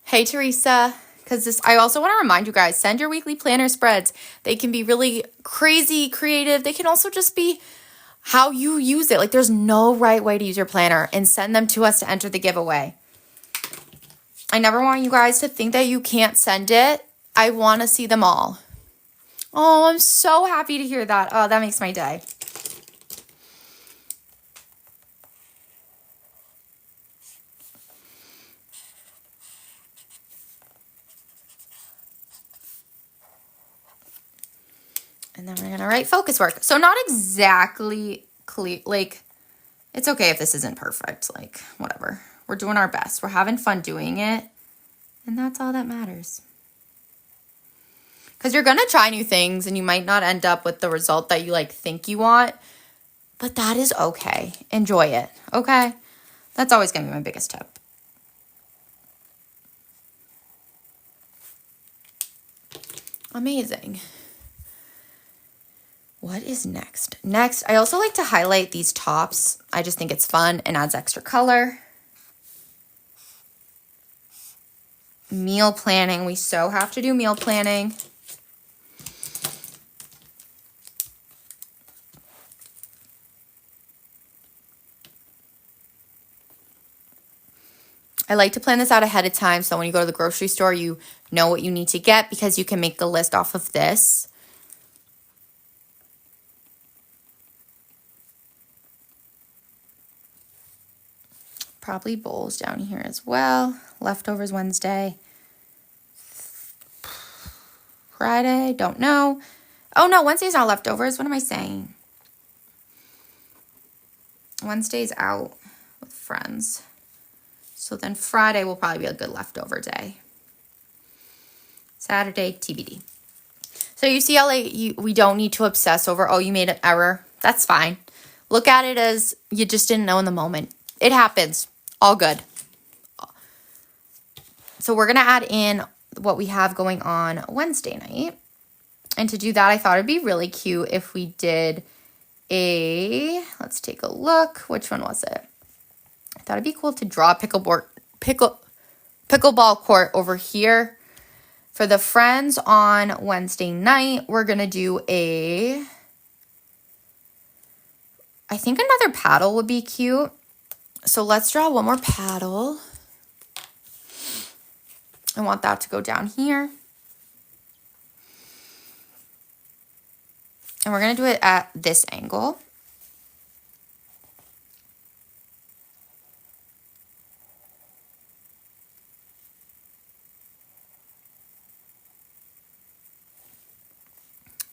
Hey, Teresa. Because I also want to remind you guys, send your weekly planner spreads. They can be really crazy creative. They can also just be how you use it. Like, there's no right way to use your planner, and send them to us to enter the giveaway. I never want you guys to think that you can't send it. I want to see them all. Oh, I'm so happy to hear that. Oh, that makes my day. And then we're going to write focus work. So not exactly clear. Like, it's okay if this isn't perfect. Like, whatever. We're doing our best. We're having fun doing it. And that's all that matters. Because you're going to try new things and you might not end up with the result that you like think you want. But that is okay. Enjoy it. Okay? That's always going to be my biggest tip. Amazing. What is next? Next, I also like to highlight these tops. I just think it's fun and adds extra color. Meal planning. We so have to do meal planning. I like to plan this out ahead of time so when you go to the grocery store, you know what you need to get because you can make the list off of this. Probably bowls down here as well. Leftovers Wednesday. Friday, don't know. Oh no, Wednesday's not leftovers. What am I saying? Wednesday's out with friends. So then Friday will probably be a good leftover day. Saturday, TBD. So you see how like we don't need to obsess over, oh, you made an error. That's fine. Look at it as you just didn't know in the moment. It happens. All good. So we're going to add in what we have going on Wednesday night. And to do that, I thought it'd be really cute if we did let's take a look. Which one was it? I thought it'd be cool to draw a pickleball court over here. For the friends on Wednesday night, we're going to do I think another paddle would be cute. So let's draw one more paddle. I want that to go down here. And we're going to do it at this angle.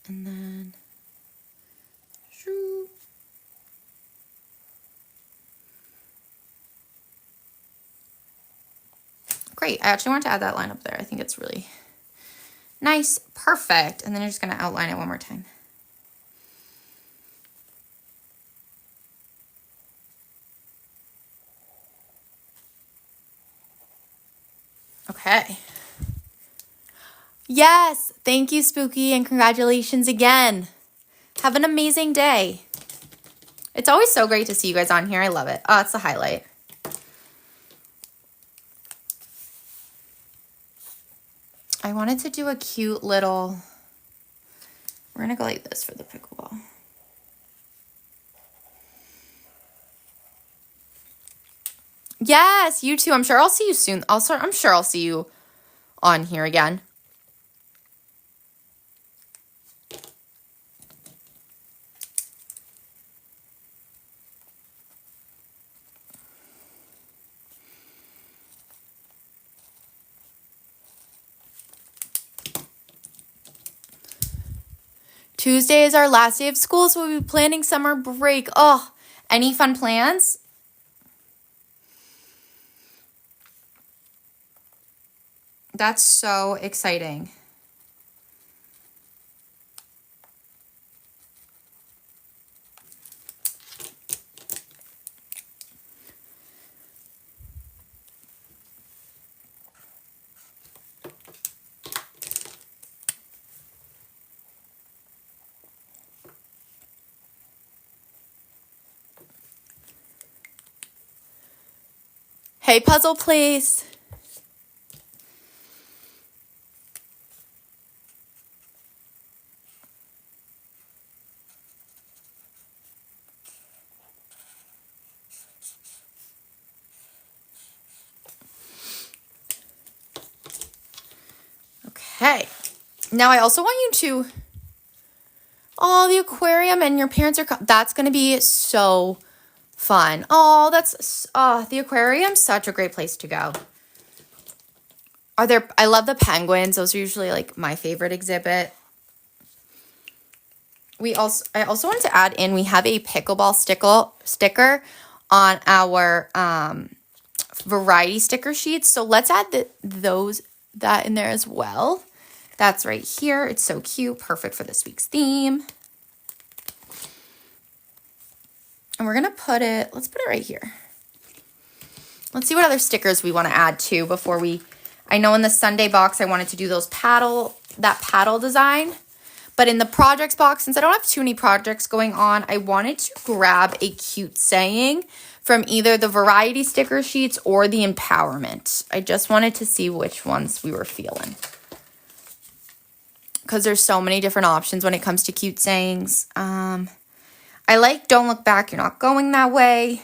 And then, shoo. Great. I actually want to add that line up there. I think it's really nice. Perfect. And then you're just going to outline it one more time. Okay. Yes. Thank you, Spooky, and congratulations again. Have an amazing day. It's always so great to see you guys on here. I love it. Oh, it's the highlight. I wanted to do a cute little, we're going to go like this for the pickleball. Yes, you too. I'm sure I'll see you soon. I'm sure I'll see you on here again. Tuesday is our last day of school, so we'll be planning summer break. Oh, any fun plans? That's so exciting. Hey, Puzzle Place. Okay. Now I also want you to, oh, the aquarium and your parents are, that's going to be so fun. Oh, the aquarium's such a great place to go. I love the penguins. Those are usually like my favorite exhibit. I also wanted to add in, we have a pickleball sticker on our variety sticker sheets. So let's add that in there as well. That's right here. It's so cute. Perfect for this week's theme. And we're going to let's put it right here. Let's see what other stickers we want to add to before I know in the Sunday box, I wanted to do that paddle design. But in the projects box, since I don't have too many projects going on, I wanted to grab a cute saying from either the variety sticker sheets or the empowerment. I just wanted to see which ones we were feeling. Because there's so many different options when it comes to cute sayings. I like don't look back, you're not going that way.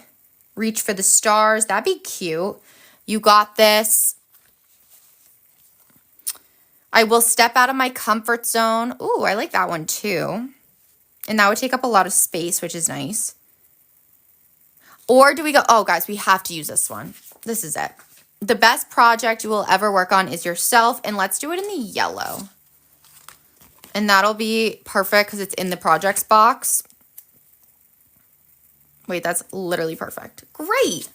Reach for the stars, that'd be cute. You got this. I will step out of my comfort zone. Ooh, I like that one too. And that would take up a lot of space, which is nice. Or do we go, oh guys, we have to use this one. This is it. The best project you will ever work on is yourself. And let's do it in the yellow. And that'll be perfect because it's in the projects box. Wait, that's literally perfect. Great.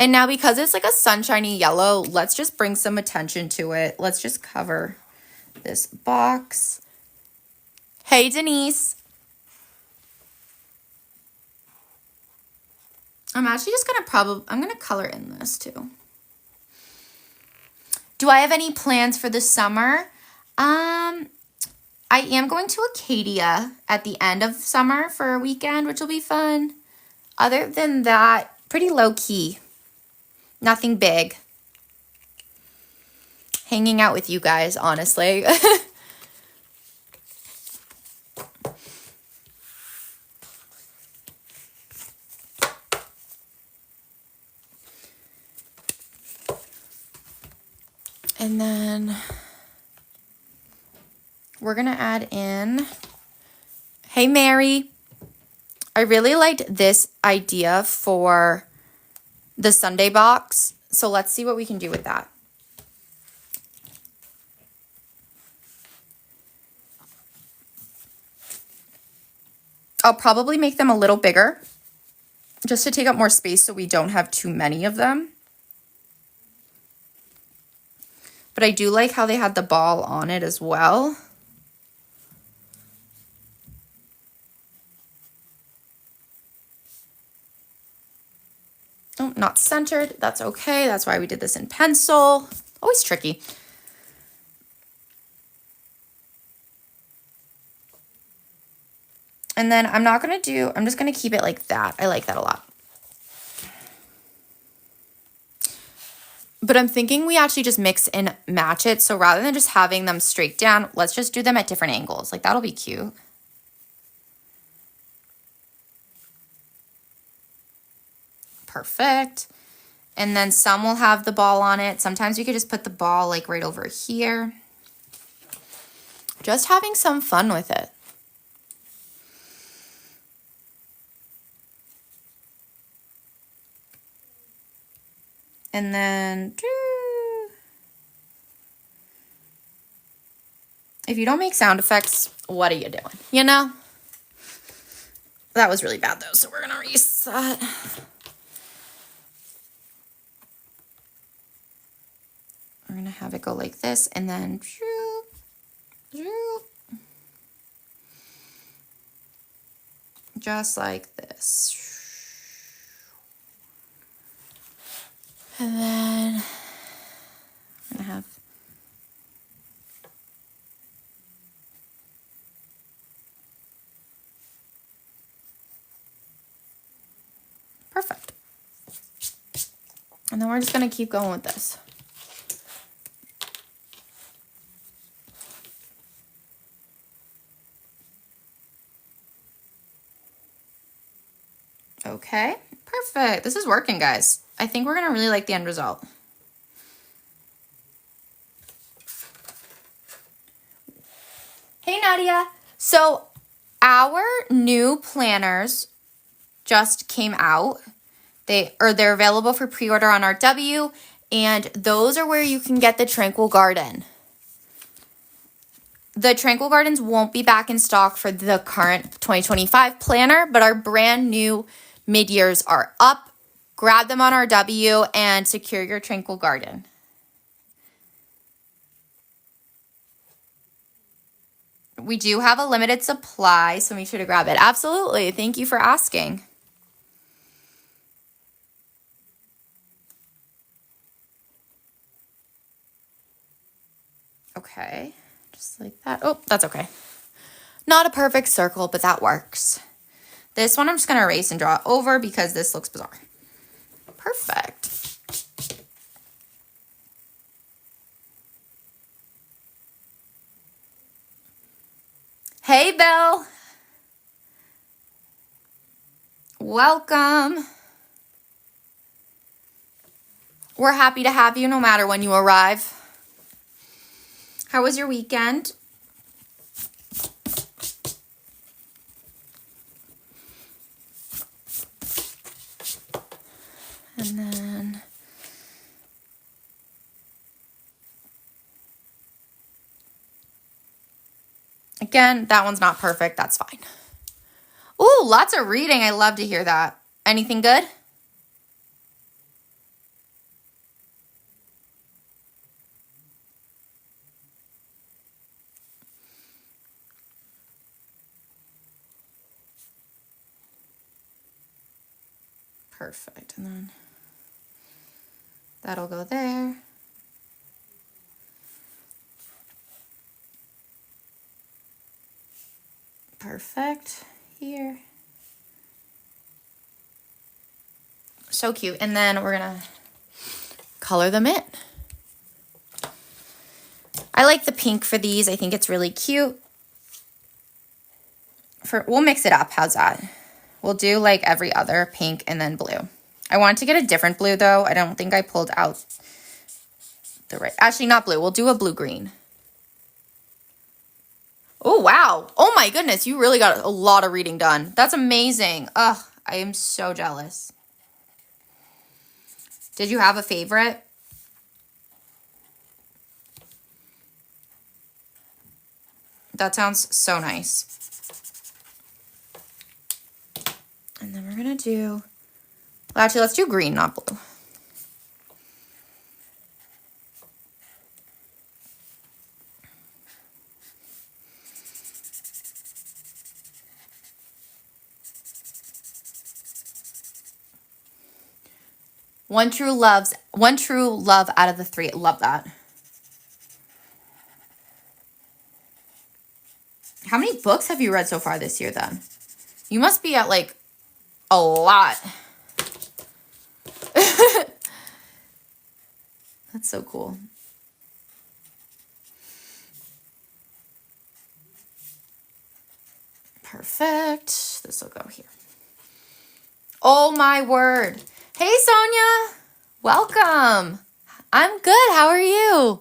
And now because it's like a sunshiny yellow, let's just bring some attention to it. Let's just cover this box. Hey, Denise. I'm actually just I'm going to color in this too. Do I have any plans for the summer? I am going to Acadia at the end of summer for a weekend, which will be fun. Other than that, pretty low key. Nothing big. Hanging out with you guys, honestly. And then we're going to add in, hey, Mary. I really liked this idea for the Sunday box. So let's see what we can do with that. I'll probably make them a little bigger just to take up more space so we don't have too many of them. But I do like how they had the ball on it as well. Oh, not centered. That's okay. That's why we did this in pencil. Always tricky. And then I'm just going to keep it like that. I like that a lot. But I'm thinking we actually just mix and match it. So rather than just having them straight down, let's just do them at different angles. Like that'll be cute. Perfect. And then some will have the ball on it. Sometimes we could just put the ball like right over here. Just having some fun with it. And then, if you don't make sound effects, what are you doing? You know? That was really bad though, so we're gonna reset. We're gonna have it go like this, and then just like this. And then I'm gonna have perfect. And then we're just gonna keep going with this. Okay, perfect. This is working, guys. I think we're gonna really like the end result. Hey, Nadia. So our new planners just came out. They're available for pre-order on our W, and those are where you can get the Tranquil Garden. The Tranquil Gardens won't be back in stock for the current 2025 planner, but our brand new mid-years are up. Grab them on our W and secure your Tranquil Garden. We do have a limited supply, so make sure to grab it. Absolutely. Thank you for asking. Okay, just like that. Oh, that's okay. Not a perfect circle, but that works. This one I'm just going to erase and draw it over because this looks bizarre. Perfect. Hey, Bill. Welcome. We're happy to have you no matter when you arrive. How was your weekend? And then again, that one's not perfect. That's fine. Ooh, lots of reading. I love to hear that. Anything good? Perfect. And then that'll go there. Perfect. Here. So cute. And then we're going to color them in. I like the pink for these. I think it's really cute. We'll mix it up. How's that? We'll do like every other pink and then blue. I wanted to get a different blue though. I don't think I pulled out the right. Actually, not blue. We'll do a blue-green. Oh, wow. Oh my goodness. You really got a lot of reading done. That's amazing. Ugh, I am so jealous. Did you have a favorite? That sounds so nice. And then we're going to do, well, actually, let's do green, not blue. One true love out of the 3. Love that. How many books have you read so far this year then? You must be at like a lot. That's so cool. Perfect. This will go here. Oh my word. Hey Sonia. Welcome. I'm good. How are you?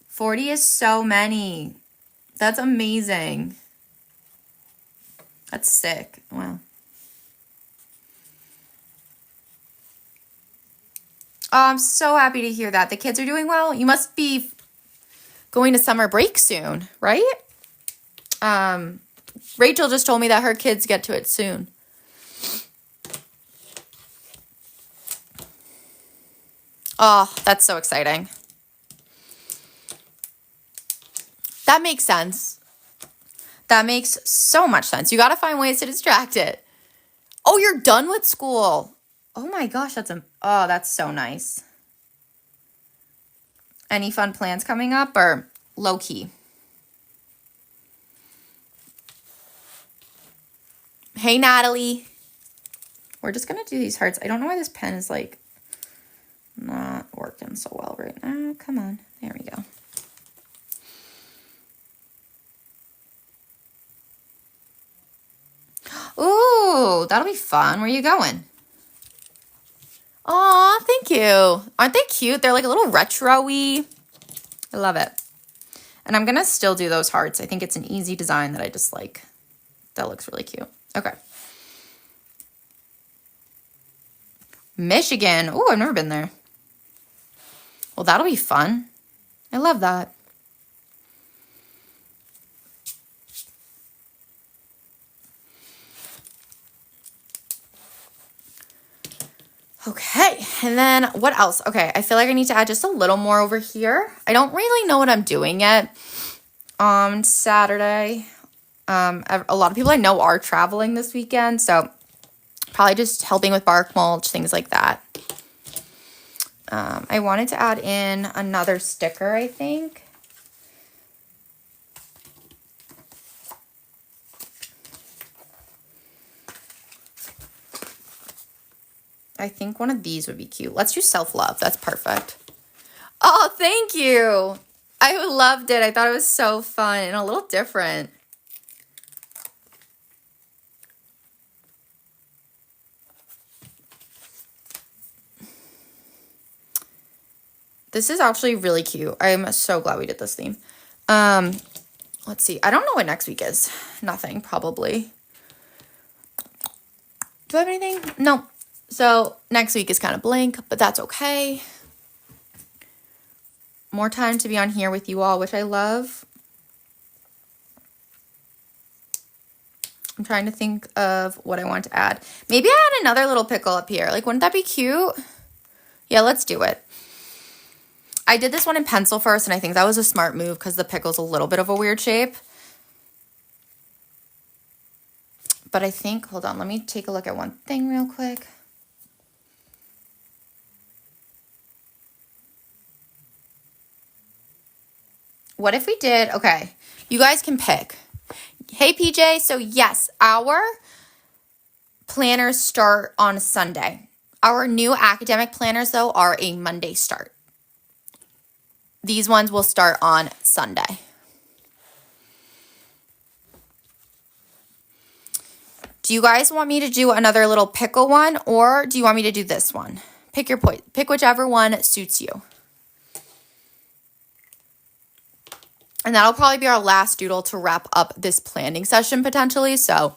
40 is so many. That's amazing. That's sick. Wow. Oh, I'm so happy to hear that. The kids are doing well. You must be going to summer break soon, right? Rachel just told me that her kids get to it soon. Oh, that's so exciting. That makes sense. That makes so much sense. You got to find ways to distract it. Oh, you're done with school. Oh my gosh, that's so nice. Any fun plans coming up or low key? Hey, Natalie. We're just going to do these hearts. I don't know why this pen is like not working so well right now. Come on. There we go. Ooh, that'll be fun. Where are you going? Aw, thank you. Aren't they cute? They're like a little retro-y. I love it. And I'm going to still do those hearts. I think it's an easy design that I just like. That looks really cute. Okay. Michigan. Ooh, I've never been there. Well, that'll be fun. I love that. Okay, and then what else? Okay, I feel like I need to add just a little more over here. I don't really know what I'm doing yet on Saturday. A lot of people I know are traveling this weekend, so probably just helping with bark mulch, things like that. I wanted to add in another sticker, I think. I think one of these would be cute. Let's do self-love. That's perfect. Oh, thank you. I loved it. I thought it was so fun and a little different. This is actually really cute. I'm so glad we did this theme. Let's see. I don't know what next week is. Nothing, probably. Do I have anything? No. So next week is kind of blank, but that's okay. More time to be on here with you all, which I love. I'm trying to think of what I want to add. Maybe I add another little pickle up here. Like, wouldn't that be cute? Yeah, let's do it. I did this one in pencil first, and I think that was a smart move because the pickle's a little bit of a weird shape. But I think, hold on, let me take a look at one thing real quick. What if we did, okay, you guys can pick. Hey, PJ, so yes, our planners start on Sunday. Our new academic planners, though, are a Monday start. These ones will start on Sunday. Do you guys want me to do another little pickle one, or do you want me to do this one? Pick your point. Pick whichever one suits you. And that'll probably be our last doodle to wrap up this planning session potentially, so.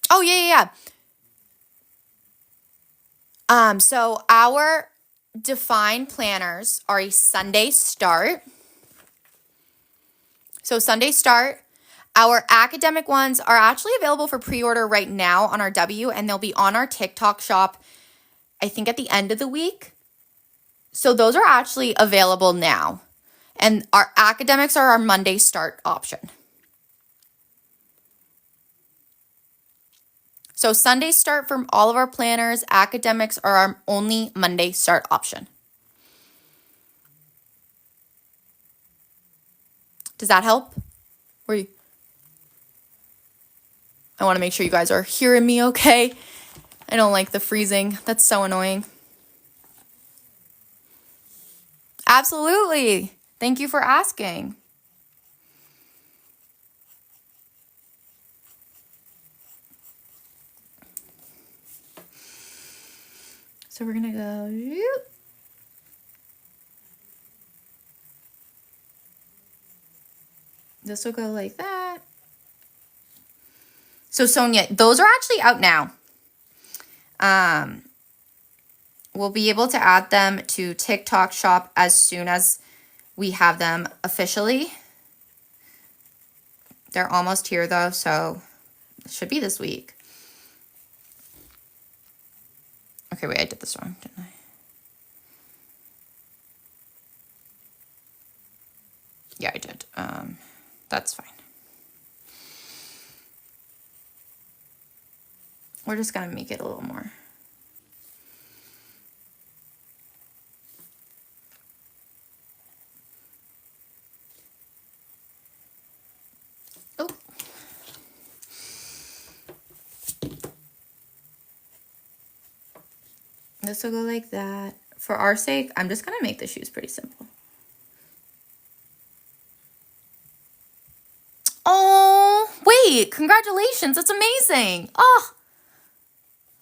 Oh, yeah. So our defined planners are a Sunday start. So Sunday start. Our academic ones are actually available for pre-order right now on our W, and they'll be on our TikTok shop, I think at the end of the week. So those are actually available now. And our academics are our Monday start option. So Sunday start from all of our planners. Academics are our only Monday start option. Does that help? I want to make sure you guys are hearing me okay. I don't like the freezing. That's so annoying. Absolutely. Thank you for asking. So we're going to go. This will go like that. So Sonia, those are actually out now. We'll be able to add them to TikTok Shop as soon as we have them officially. They're almost here though, so it should be this week. Okay, wait, I did this wrong, didn't I? Yeah, I did. That's fine. We're just gonna make it a little more. Oh. This will go like that. For our sake, I'm just gonna make the shoes pretty simple. Oh, wait, congratulations. That's amazing. Oh,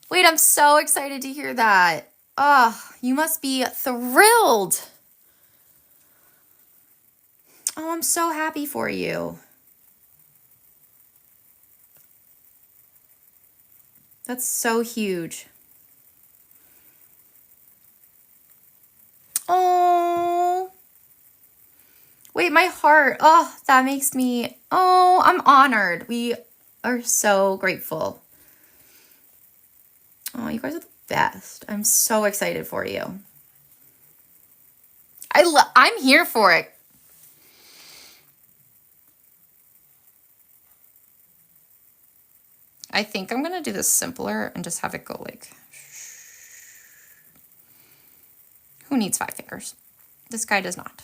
wait, I'm so excited to hear that. Oh, you must be thrilled. Oh, I'm so happy for you. That's so huge. Oh, wait, my heart. Oh, that makes me, oh, I'm honored. We are so grateful. Oh, you guys are the best. I'm so excited for you. I'm here for it. I think I'm going to do this simpler and just have it go like, who needs 5 fingers? This guy does not.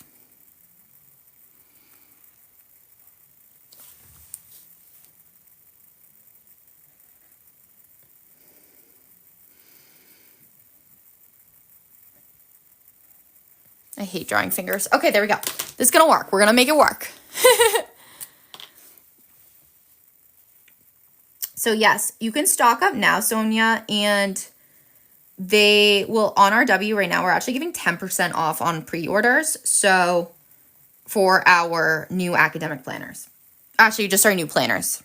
I hate drawing fingers. Okay, there we go. This is going to work. We're going to make it work. So yes, you can stock up now, Sonia, and they will, on our W right now, we're actually giving 10% off on pre-orders. So for our new academic planners. Actually, just our new planners.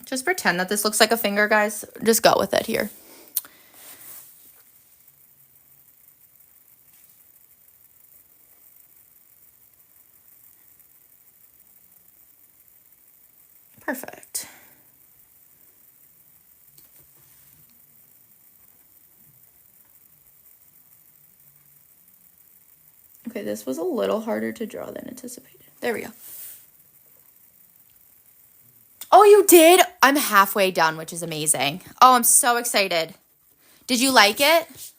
Just pretend that this looks like a finger, guys. Just go with it here. Perfect. Okay, this was a little harder to draw than anticipated. There we go. Oh, you did? I'm halfway done, which is amazing. Oh, I'm so excited. Did you like it?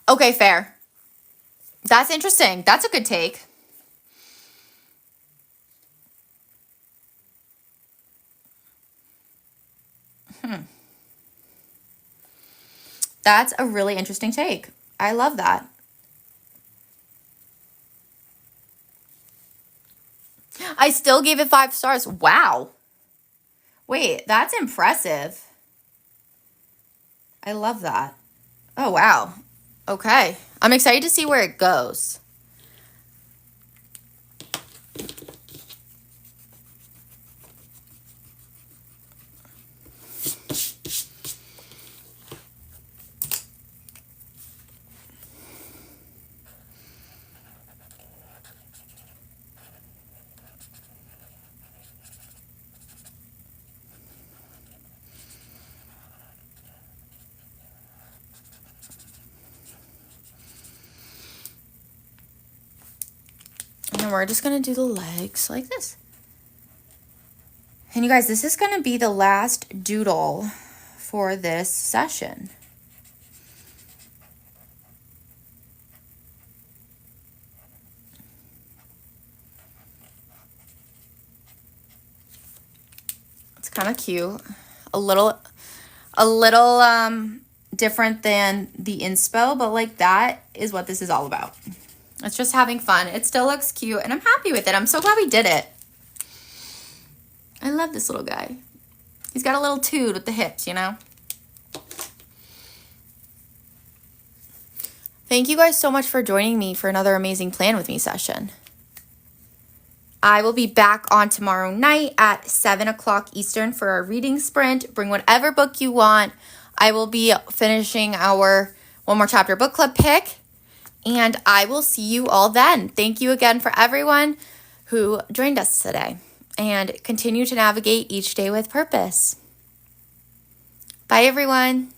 Okay, fair. That's interesting. That's a good take. That's a really interesting take. I love that. I still gave it 5 stars. Wow. Wait, that's impressive. I love that. Oh, wow. Okay. I'm excited to see where it goes. And we're just going to do the legs like this. And you guys, this is going to be the last doodle for this session. It's kind of cute. A little different than the inspo, but like that is what this is all about. It's just having fun. It still looks cute and I'm happy with it. I'm so glad we did it. I love this little guy. He's got a little toot with the hips, you know? Thank you guys so much for joining me for another amazing Plan With Me session. I will be back on tomorrow night at 7 o'clock Eastern for our reading sprint. Bring whatever book you want. I will be finishing our One More Chapter book club pick, and I will see you all then. Thank you again for everyone who joined us today, and continue to navigate each day with purpose. Bye, everyone.